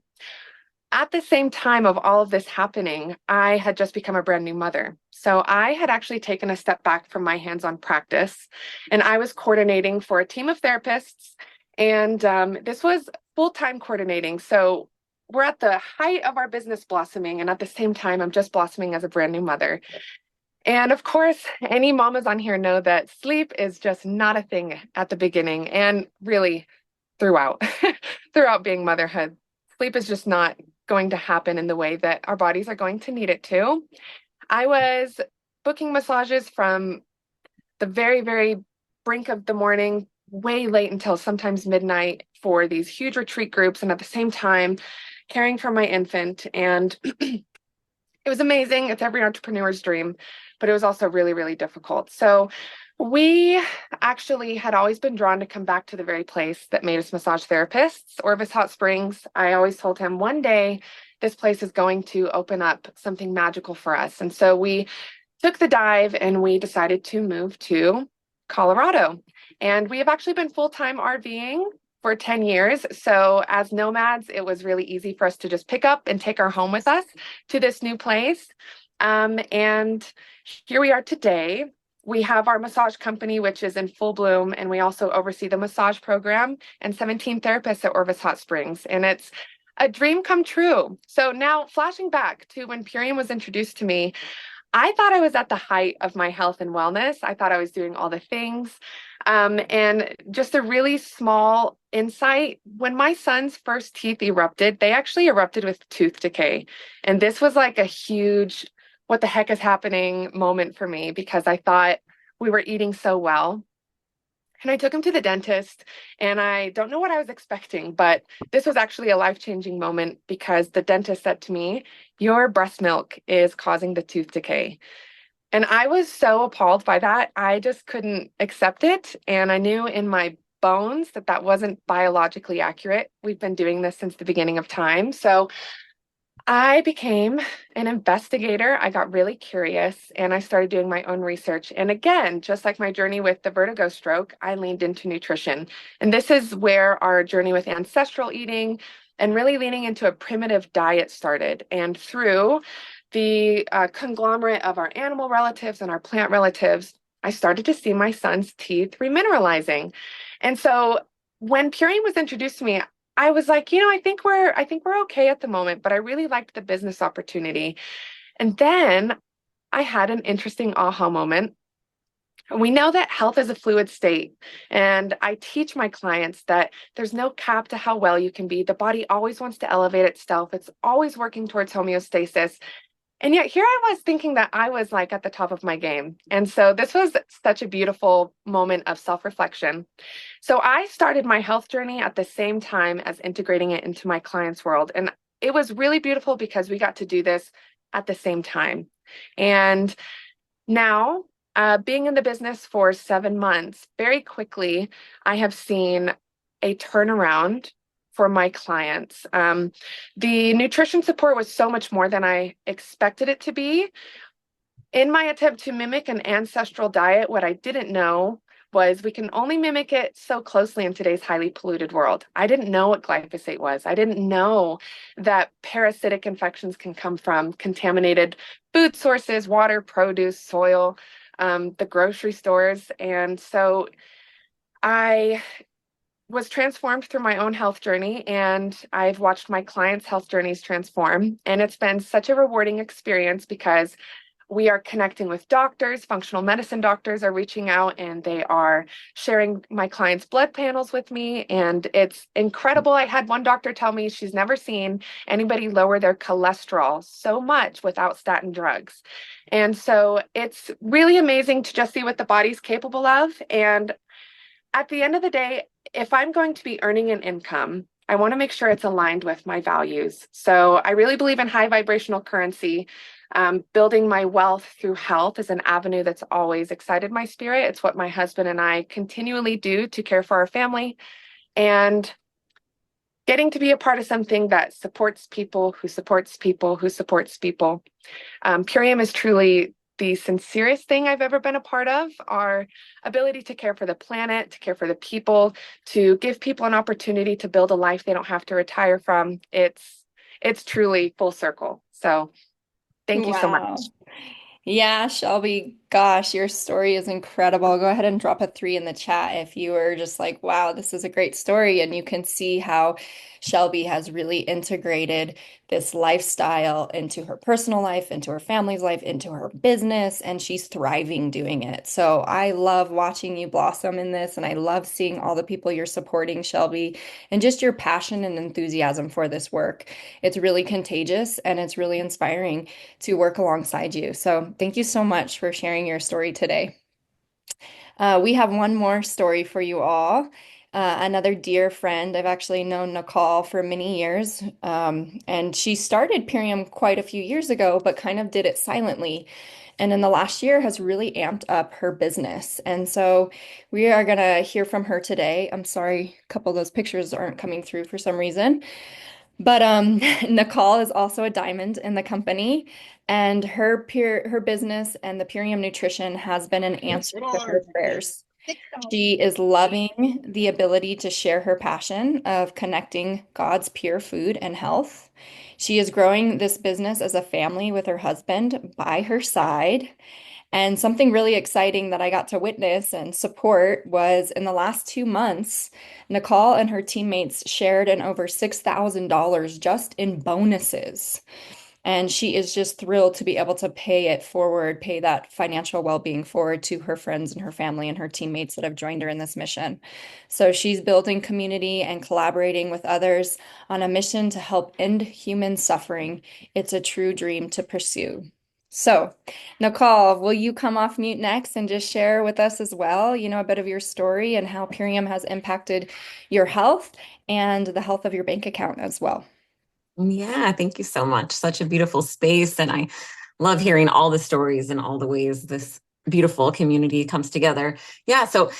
At the same time of all of this happening, I had just become a brand new mother. So I had actually taken a step back from my hands-on practice, and I was coordinating for a team of therapists. And this was full-time coordinating. So we're at the height of our business blossoming, and at the same time, I'm just blossoming as a brand new mother. And of course, any mamas on here know that sleep is just not a thing at the beginning, and really throughout throughout being motherhood. Sleep is just not going to happen in the way that our bodies are going to need it to. I was booking massages from the very, very brink of the morning, way late until sometimes midnight for these huge retreat groups, and at the same time, caring for my infant. And it was amazing. It's every entrepreneur's dream, but it was also really, really difficult. So we actually had always been drawn to come back to the very place that made us massage therapists, Orvis Hot Springs. I always told him one day this place is going to open up something magical for us. And so we took the dive and we decided to move to Colorado. And we have actually been full-time RVing for 10 years. So as nomads, it was really easy for us to just pick up and take our home with us to this new place. And here we are today. We have our massage company, which is in full bloom, and we also oversee the massage program and 17 therapists at Orvis Hot Springs. And it's a dream come true. So now flashing back to when Purium was introduced to me, I thought I was at the height of my health and wellness. I thought I was doing all the things. And just a really small insight, when my son's first teeth erupted, they actually erupted with tooth decay. And this was like a huge, what the heck is happening moment for me, because I thought we were eating so well. And I took him to the dentist, and I don't know what I was expecting, but this was actually a life-changing moment because the dentist said to me, "Your breast milk is causing the tooth decay." And I was so appalled by that. I just couldn't accept it. And I knew in my bones that that wasn't biologically accurate. We've been doing this since the beginning of time. So I became an investigator. I got really curious and I started doing my own research. And again, just like my journey with the vertigo stroke, I leaned into nutrition. And this is where our journey with ancestral eating and really leaning into a primitive diet started. And through the conglomerate of our animal relatives and our plant relatives, I started to see my son's teeth remineralizing. And so when Purine was introduced to me, I was like, I think we're okay at the moment, but I really liked the business opportunity. And then I had an interesting aha moment. We know that health is a fluid state, and I teach my clients that there's no cap to how well you can be. The body always wants to elevate itself. It's always working towards homeostasis. And yet here I was thinking that I was like at the top of my game. And so this was such a beautiful moment of self-reflection. So I started my health journey at the same time as integrating it into my clients' world. And it was really beautiful because we got to do this at the same time. And now, being in the business for 7 months, very quickly, I have seen a turnaround for my clients. The nutrition support was so much more than I expected it to be. In my attempt to mimic an ancestral diet, what I didn't know was we can only mimic it so closely in today's highly polluted world. I didn't know what glyphosate was. I didn't know that parasitic infections can come from contaminated food sources, water, produce, soil, the grocery stores. And so I was transformed through my own health journey, and I've watched my clients' health journeys transform. And it's been such a rewarding experience because we are connecting with doctors. Functional medicine doctors are reaching out and they are sharing my clients' blood panels with me. And it's incredible. I had one doctor tell me she's never seen anybody lower their cholesterol so much without statin drugs. And so it's really amazing to just see what the body's capable of. And at the end of the day, if I'm going to be earning an income, I want to make sure it's aligned with my values. So I really believe in high vibrational currency. Building my wealth through health is an avenue that's always excited my spirit. It's what my husband and I continually do to care for our family. And getting to be a part of something that supports people who supports people who supports people. Purium is truly the sincerest thing I've ever been a part of. Our ability to care for the planet, to care for the people, to give people an opportunity to build a life they don't have to retire from. It's truly full circle. So thank you so much. Wow. Yeah, Shelby, gosh, your story is incredible. Go ahead and drop a 3 in the chat if you were just like, wow, this is a great story. And you can see how Shelby has really integrated this lifestyle into her personal life, into her family's life, into her business, and she's thriving doing it. So I love watching you blossom in this, and I love seeing all the people you're supporting, Shelby, and just your passion and enthusiasm for this work. It's really contagious and it's really inspiring to work alongside you. So thank you so much for sharing your story today. We have one more story for you all. Another dear friend. I've actually known Nikoll for many years, and she started Purium quite a few years ago, but kind of did it silently. And in the last year has really amped up her business. And so we are going to hear from her today. I'm sorry, a couple of those pictures aren't coming through for some reason. But Nikoll is also a diamond in the company, and her business and the Purium Nutrition has been an answer to her prayers. She is loving the ability to share her passion of connecting God's pure food and health. She is growing this business as a family with her husband by her side. And something really exciting that I got to witness and support was in the last 2 months, Nikoll and her teammates shared in over $6,000 just in bonuses. And she is just thrilled to be able to pay it forward, pay that financial well-being forward to her friends and her family and her teammates that have joined her in this mission. So she's building community and collaborating with others on a mission to help end human suffering. It's a true dream to pursue. So, Nikoll, will you come off mute next and just share with us as well, a bit of your story and how Purium has impacted your health and the health of your bank account as well? Yeah, thank you so much. Such a beautiful space. And I love hearing all the stories and all the ways this beautiful community comes together. Yeah, so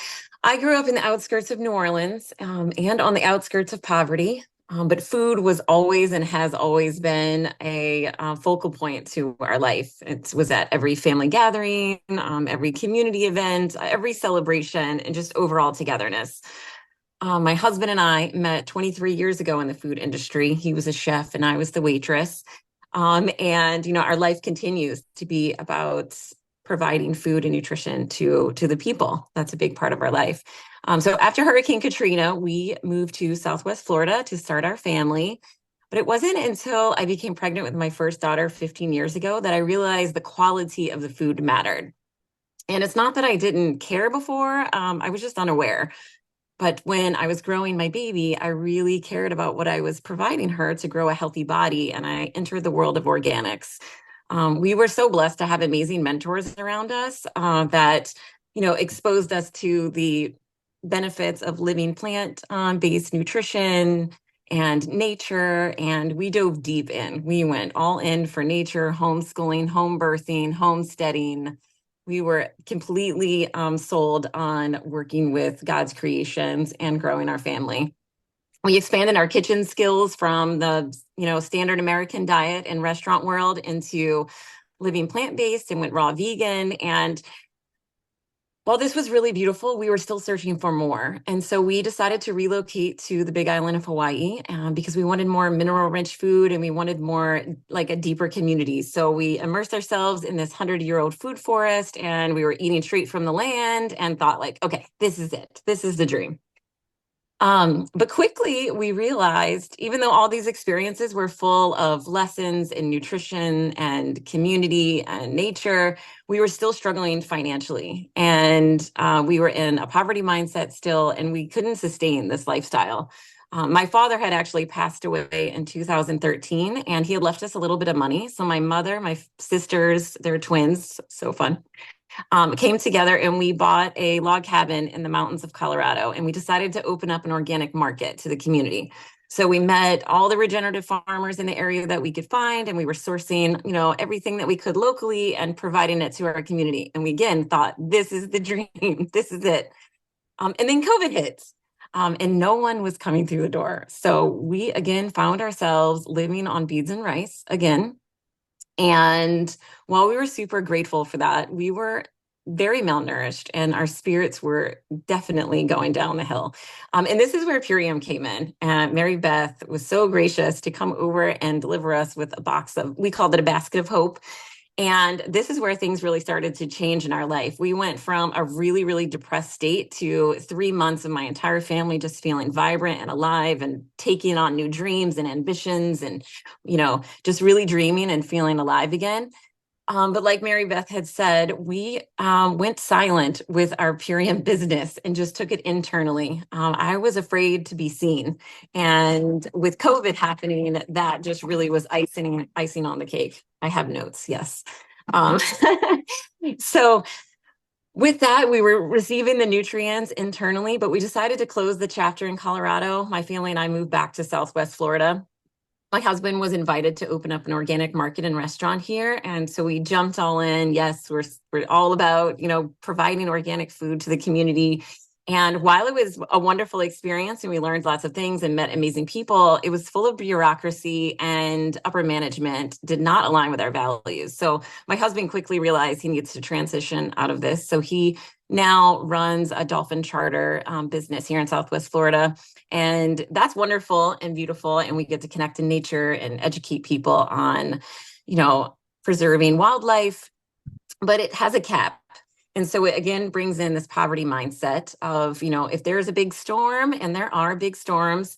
I grew up in the outskirts of New Orleans and on the outskirts of poverty. But food was always and has always been a focal point to our life. It was at every family gathering, every community event, every celebration, and just overall togetherness. My husband and I met 23 years ago in the food industry. He was a chef and I was the waitress. Our life continues to be about providing food and nutrition to the people. That's a big part of our life. So after Hurricane Katrina, we moved to Southwest Florida to start our family. But it wasn't until I became pregnant with my first daughter 15 years ago that I realized the quality of the food mattered. And it's not that I didn't care before, I was just unaware. But when I was growing my baby, I really cared about what I was providing her to grow a healthy body. And I entered the world of organics. We were so blessed to have amazing mentors around us that, exposed us to the benefits of living plant-based nutrition and nature. And we dove deep in. We went all in for nature, homeschooling, home birthing, homesteading. We were completely sold on working with God's creations and growing our family. We expanded our kitchen skills from the, standard American diet and restaurant world into living plant-based and went raw vegan. And while this was really beautiful, we were still searching for more. And so we decided to relocate to the Big Island of Hawaii because we wanted more mineral-rich food and we wanted more like a deeper community. So we immersed ourselves in this 100-year-old food forest and we were eating straight from the land and thought like, okay, this is it. This is the dream. But quickly we realized, even though all these experiences were full of lessons in nutrition and community and nature, we were still struggling financially. And we were in a poverty mindset still, and we couldn't sustain this lifestyle. My father had actually passed away in 2013, and he had left us a little bit of money. So my mother, my sisters, they're twins, so fun, came together and we bought a log cabin in the mountains of Colorado, and we decided to open up an organic market to the community. So we met all the regenerative farmers in the area that we could find, and we were sourcing, everything that we could locally and providing it to our community. And we again thought, this is the dream, this is it. And then COVID hit, and no one was coming through the door. So we again found ourselves living on beads and rice again. And while we were super grateful for that, we were very malnourished and our spirits were definitely going down the hill. And this is where Purium came in. And Mary Beth was so gracious to come over and deliver us with a box of, we called it a basket of hope. And this is where things really started to change in our life. We went from a really, really depressed state to 3 months of my entire family just feeling vibrant and alive and taking on new dreams and ambitions and, just really dreaming and feeling alive again. But like Mary Beth had said, we went silent with our Purium business and just took it internally. I was afraid to be seen. And with COVID happening, that just really was icing on the cake. I have notes, yes. Um, so with that, we were receiving the nutrients internally, but we decided to close the chapter in Colorado. My family and I moved back to Southwest Florida. My husband was invited to open up an organic market and restaurant here. And so we jumped all in. Yes, we're all about, providing organic food to the community. And while it was a wonderful experience and we learned lots of things and met amazing people, it was full of bureaucracy and upper management did not align with our values. So my husband quickly realized he needs to transition out of this. So he now runs a dolphin charter business here in Southwest Florida. And that's wonderful and beautiful. And we get to connect in nature and educate people on, preserving wildlife, but it has a cap. And so it again brings in this poverty mindset of, if there's a big storm, and there are big storms,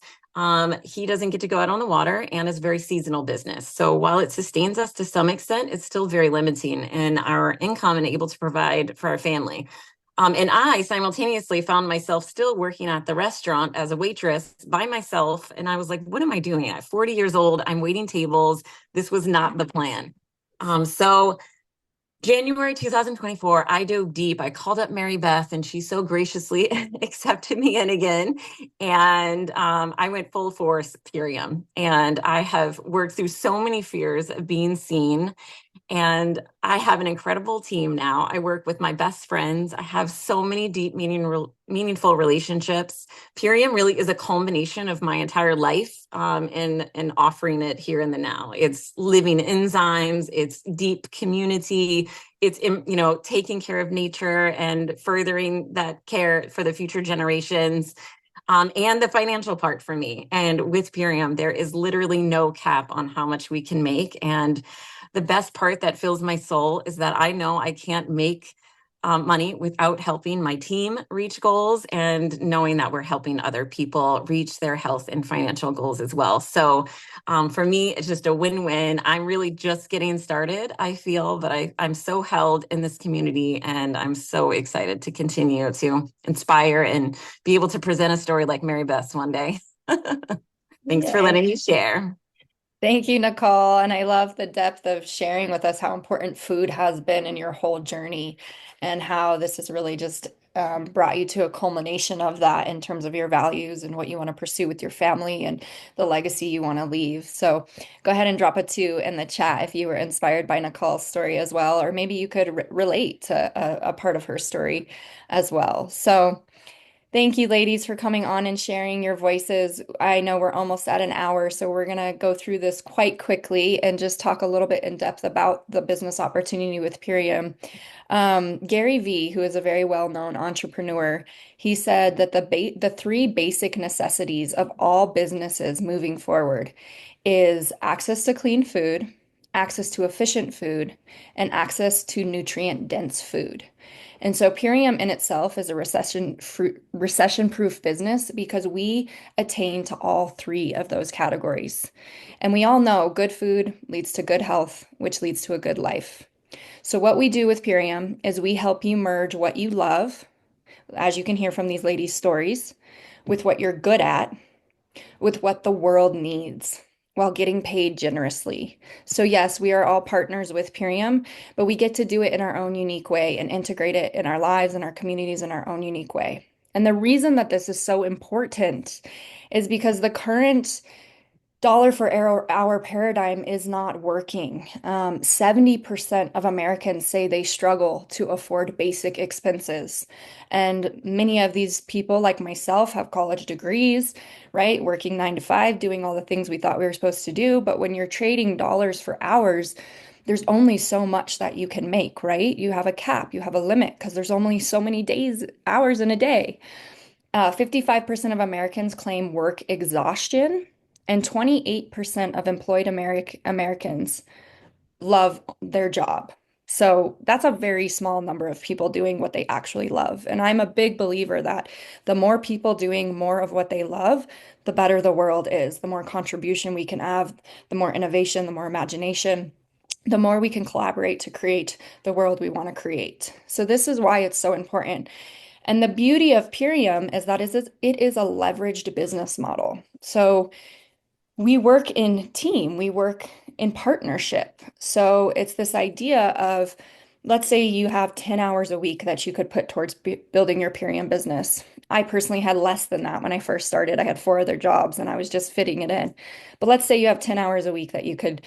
he doesn't get to go out on the water, and it's a very seasonal business. So while it sustains us to some extent, it's still very limiting in our income and able to provide for our family. And I simultaneously found myself still working at the restaurant as a waitress by myself. And I was like, what am I doing? At 40 years old, I'm waiting tables. This was not the plan. So January 2024, I dove deep. I called up Mary Beth, and she so graciously accepted me in again. And I went full force Purium. And I have worked through so many fears of being seen. And I have an incredible team now. I work with my best friends. I have so many deep, meaningful relationships. Purium really is a culmination of my entire life and offering it here in the now. It's living enzymes, it's deep community, it's taking care of nature and furthering that care for the future generations. And the financial part for me. And with Purium, there is literally no cap on how much we can make. And the best part that fills my soul is that I know I can't make money without helping my team reach goals and knowing that we're helping other people reach their health and financial goals as well. So for me, it's just a win-win. I'm really just getting started, I feel, but I'm so held in this community, and I'm so excited to continue to inspire and be able to present a story like Mary Beth's one day. Thanks for letting me share. Thank you, Nikoll. And I love the depth of sharing with us how important food has been in your whole journey and how this has really just brought you to a culmination of that in terms of your values and what you want to pursue with your family and the legacy you want to leave. So go ahead and drop a 2 in the chat if you were inspired by Nikoll's story as well, or maybe you could relate to a part of her story as well. So thank you, ladies, for coming on and sharing your voices. I know we're almost at an hour, so we're going to go through this quite quickly and just talk a little bit in depth about the business opportunity with Purium. Gary Vee, who is a very well-known entrepreneur, he said that the 3 basic necessities of all businesses moving forward is access to clean food, access to efficient food, and access to nutrient-dense food. And so Purium in itself is a recession-proof business because we attain to all 3 of those categories. And we all know good food leads to good health, which leads to a good life. So what we do with Purium is we help you merge what you love, as you can hear from these ladies' stories, with what you're good at, with what the world needs, while getting paid generously. So yes, we are all partners with Purium, but we get to do it in our own unique way and integrate it in our lives and our communities in our own unique way. And the reason that this is so important is because the current dollar for hour paradigm is not working. 70% of Americans say they struggle to afford basic expenses. And many of these people, like myself, have college degrees, right? Working 9 to 5, doing all the things we thought we were supposed to do. But when you're trading dollars for hours, there's only so much that you can make, right? You have a cap, you have a limit because there's only so many days, hours in a day. 55% of Americans claim work exhaustion, and 28% of employed Americans love their job. So that's a very small number of people doing what they actually love. And I'm a big believer that the more people doing more of what they love, the better the world is. The more contribution we can have, the more innovation, the more imagination, the more we can collaborate to create the world we want to create. So this is why it's so important. And the beauty of Purium is that it is a leveraged business model. So we work in team, we work in partnership. So it's this idea of, let's say you have 10 hours a week that you could put towards building your Purium business. I personally had less than that when I first started. I had 4 other jobs and I was just fitting it in. But let's say you have 10 hours a week that you could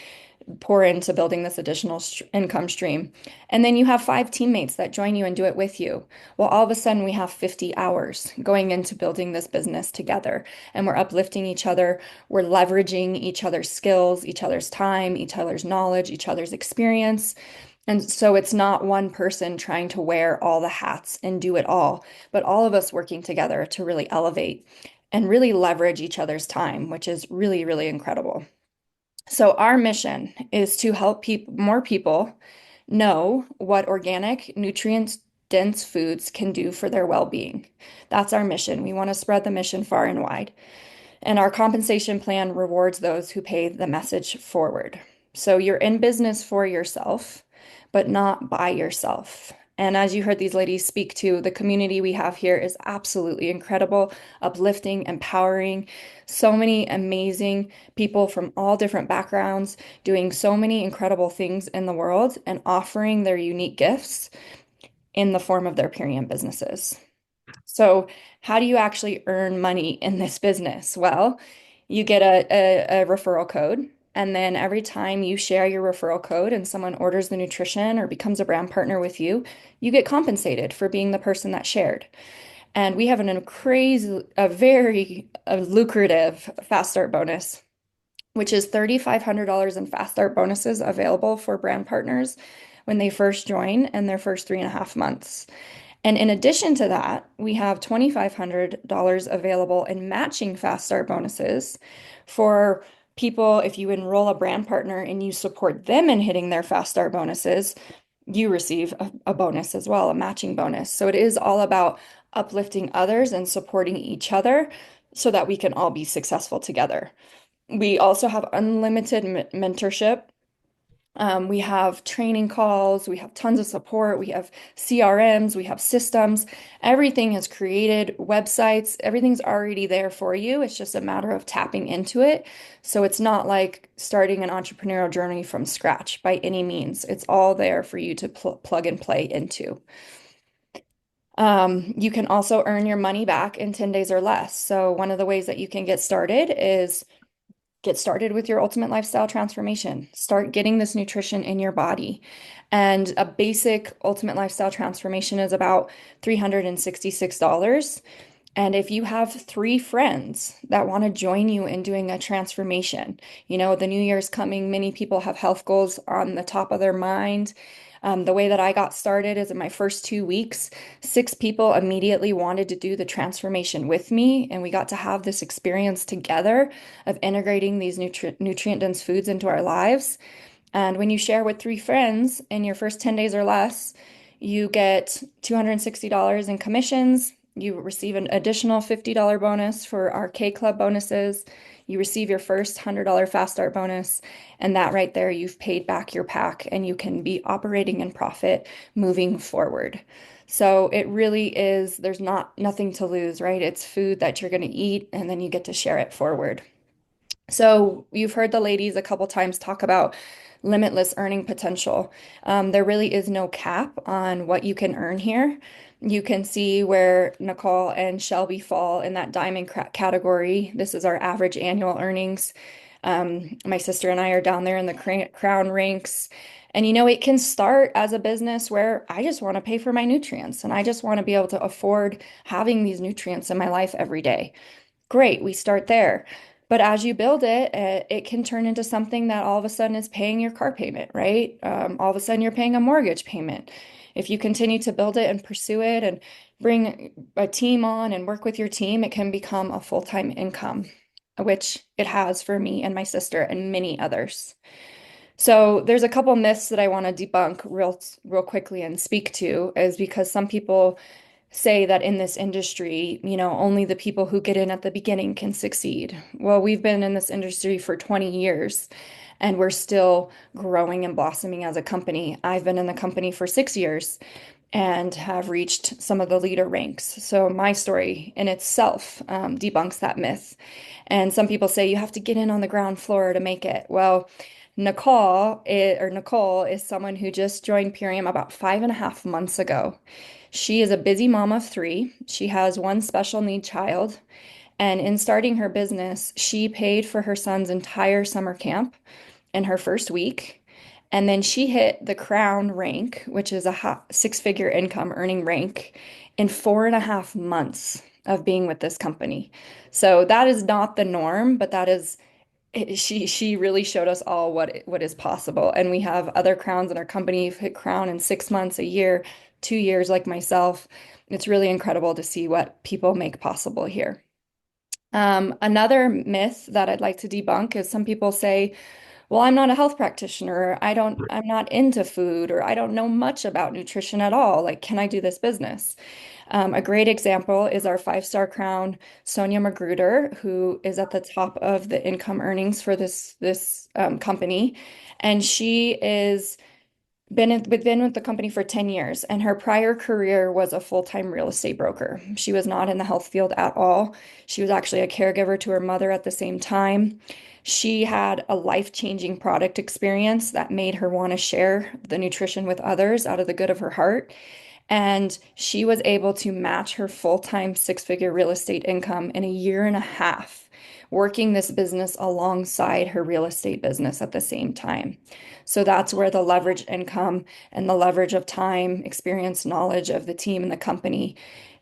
pour into building this additional income stream. And then you have 5 teammates that join you and do it with you. Well, all of a sudden we have 50 hours going into building this business together, and we're uplifting each other. We're leveraging each other's skills, each other's time, each other's knowledge, each other's experience. And so it's not one person trying to wear all the hats and do it all, but all of us working together to really elevate and really leverage each other's time, which is really, really incredible. So our mission is to help more people know what organic, nutrient-dense foods can do for their well-being. That's our mission. We want to spread the mission far and wide. And our compensation plan rewards those who pay the message forward. So you're in business for yourself, but not by yourself. And as you heard these ladies speak to, the community we have here is absolutely incredible, uplifting, empowering. So many amazing people from all different backgrounds doing so many incredible things in the world and offering their unique gifts in the form of their Purium businesses. So, how do you actually earn money in this business? Well, you get a referral code, and then every time you share your referral code and someone orders the nutrition or becomes a brand partner with you, you get compensated for being the person that shared. And we have a very lucrative fast start bonus, which is $3,500 in fast start bonuses available for brand partners when they first join and their first 3.5 months. And in addition to that, we have $2,500 available in matching fast start bonuses for people. If you enroll a brand partner and you support them in hitting their fast start bonuses, you receive a bonus as well, a matching bonus. So it is all about uplifting others and supporting each other so that we can all be successful together. We also have unlimited mentorship. We have training calls, we have tons of support, we have CRMs, we have systems. Everything is created, websites, everything's already there for you. It's just a matter of tapping into it. So it's not like starting an entrepreneurial journey from scratch by any means. It's all there for you to plug and play into. You can also earn your money back in 10 days or less. So one of the ways that you can get started is get started with your ultimate lifestyle transformation. Start getting this nutrition in your body. And a basic ultimate lifestyle transformation is about $366. And if you have 3 friends that want to join you in doing a transformation, the new year's coming, many people have health goals on the top of their mind. The way that I got started is in my first 2 weeks, 6 people immediately wanted to do the transformation with me, and we got to have this experience together of integrating these nutrient-dense foods into our lives. And when you share with 3 friends in your first 10 days or less, you get $260 in commissions. You receive an additional $50 bonus for our K Club bonuses. You receive your first $100 fast start bonus. And that right there, you've paid back your pack and you can be operating in profit moving forward. So it really is, there's nothing to lose, right? It's food that you're going to eat and then you get to share it forward. So you've heard the ladies a couple times talk about limitless earning potential. There really is no cap on what you can earn here. You can see where Nikoll and Shelbie fall in that diamond category. This is our average annual earnings. My sister and I are down there in the crown ranks. And it can start as a business where I just want to pay for my nutrients and I just want to be able to afford having these nutrients in my life every day. Great, we start there. But as you build it, it can turn into something that all of a sudden is paying your car payment, right? All of a sudden you're paying a mortgage payment. If you continue to build it and pursue it and bring a team on and work with your team, it can become a full-time income, which it has for me and my sister and many others. So there's a couple myths that I want to debunk real quickly and speak to, is because some people say that in this industry, only the people who get in at the beginning can succeed. Well, we've been in this industry for 20 years and we're still growing and blossoming as a company. I've been in the company for 6 years and have reached some of the leader ranks. So my story in itself debunks that myth. And some people say you have to get in on the ground floor to make it. Well, Nikoll is someone who just joined Purium about 5.5 months ago. She is a busy mom of three. She has one special need child. And in starting her business, she paid for her son's entire summer camp in her first week. And then she hit the crown rank, which is a six-figure income earning rank, in 4.5 months of being with this company. So that is not the norm, but that is she really showed us all what is possible. And we have other crowns in our company who've hit crown in 6 months, a year, 2 years, like myself. It's really incredible to see what people make possible here. Another myth that I'd like to debunk is some people say, well, I'm not a health practitioner, or I'm not into food, or I don't know much about nutrition at all. Like, can I do this business? A great example is our five-star crown, Sonia Magruder, who is at the top of the income earnings for this company. And she is been with the company for 10 years, and her prior career was a full-time real estate broker. She was not in the health field at all. She was actually a caregiver to her mother at the same time. She had a life-changing product experience that made her want to share the nutrition with others out of the good of her heart. And she was able to match her full-time six-figure real estate income in a year and a half, working this business alongside her real estate business at the same time. So that's where the leverage income and the leverage of time, experience, knowledge of the team and the company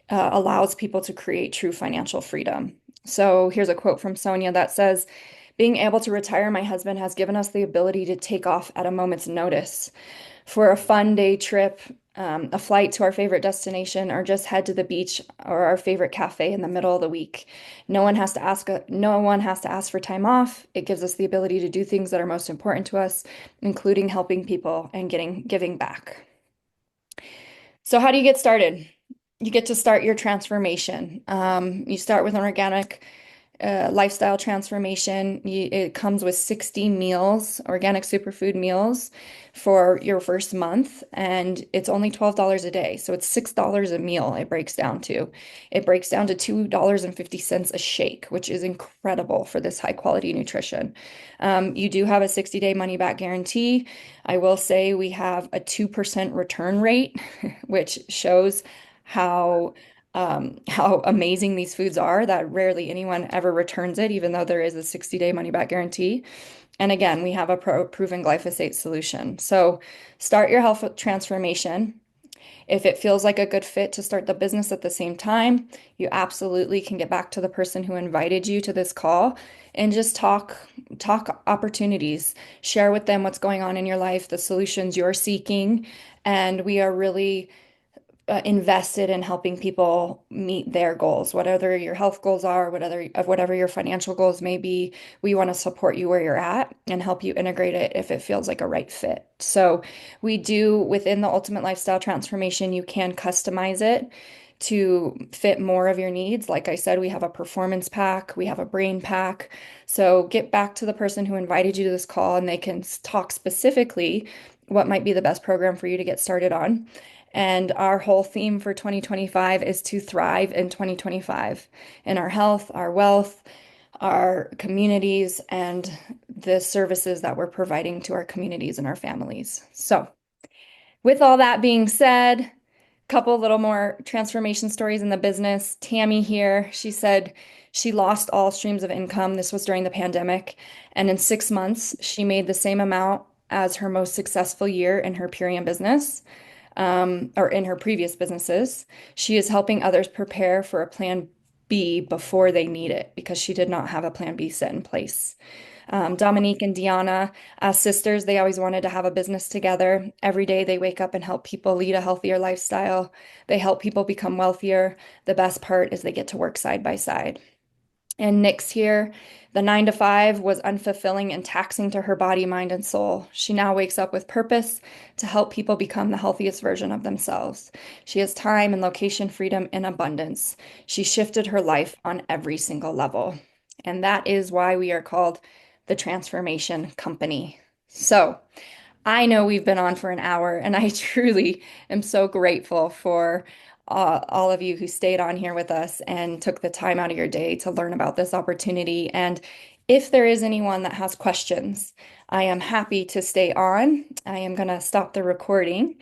allows people to create true financial freedom. So here's a quote from Sonia that says, "Being able to retire my husband has given us the ability to take off at a moment's notice for a fun day trip, a flight to our favorite destination, or just head to the beach or our favorite cafe in the middle of the week. No one has to ask for time off. It gives us the ability to do things that are most important to us, including helping people and giving back." So how do you get started? You get to start your transformation. You start with an organic lifestyle transformation. It comes with 60 meals, organic superfood meals for your first month, and it's only $12 a day. So it's $6 a meal it breaks down to. It breaks down to $2.50 a shake, which is incredible for this high quality nutrition. You do have a 60-day money back guarantee. I will say we have a 2% return rate, which shows how amazing these foods are, that rarely anyone ever returns it, even though there is a 60-day money back guarantee. And again, we have a proven glyphosate solution. So start your health transformation. If it feels like a good fit to start the business at the same time, you absolutely can get back to the person who invited you to this call and just talk opportunities, share with them what's going on in your life, the solutions you're seeking, and we are really invested in helping people meet their goals, whatever your health goals are, whatever your financial goals may be. We want to support you where you're at and help you integrate it if it feels like a right fit. So we do, within the Ultimate Lifestyle Transformation, you can customize it to fit more of your needs. Like I said, we have a performance pack, we have a brain pack. So get back to the person who invited you to this call and they can talk specifically what might be the best program for you to get started on. And our whole theme for 2025 is to thrive in 2025 in our health, our wealth, our communities, and the services that we're providing to our communities and our families. So, with all that being said, Couple little more transformation stories in the business. Tammy here, she said she lost all streams of income. This was during the pandemic. And in 6 months, she made the same amount as her most successful year in her Purium business, or in her previous businesses. She is helping others prepare for a plan B before they need it because she did not have a plan B set in place. Dominique and Deanna, as sisters, they always wanted to have a business together. Every day they wake up and help people lead a healthier lifestyle. They help people become wealthier. The best part is they get to work side by side. And Nick's here. The 9 to 5 was unfulfilling and taxing to her body, mind, and soul. She now wakes up with purpose to help people become the healthiest version of themselves. She has time and location freedom in abundance. She shifted her life on every single level. And that is why we are called the Transformation Company. So, I know we've been on for an hour, and I truly am so grateful for all of you who stayed on here with us and took the time out of your day to learn about this opportunity. And if there is anyone that has questions, I am happy to stay on. I am going to stop the recording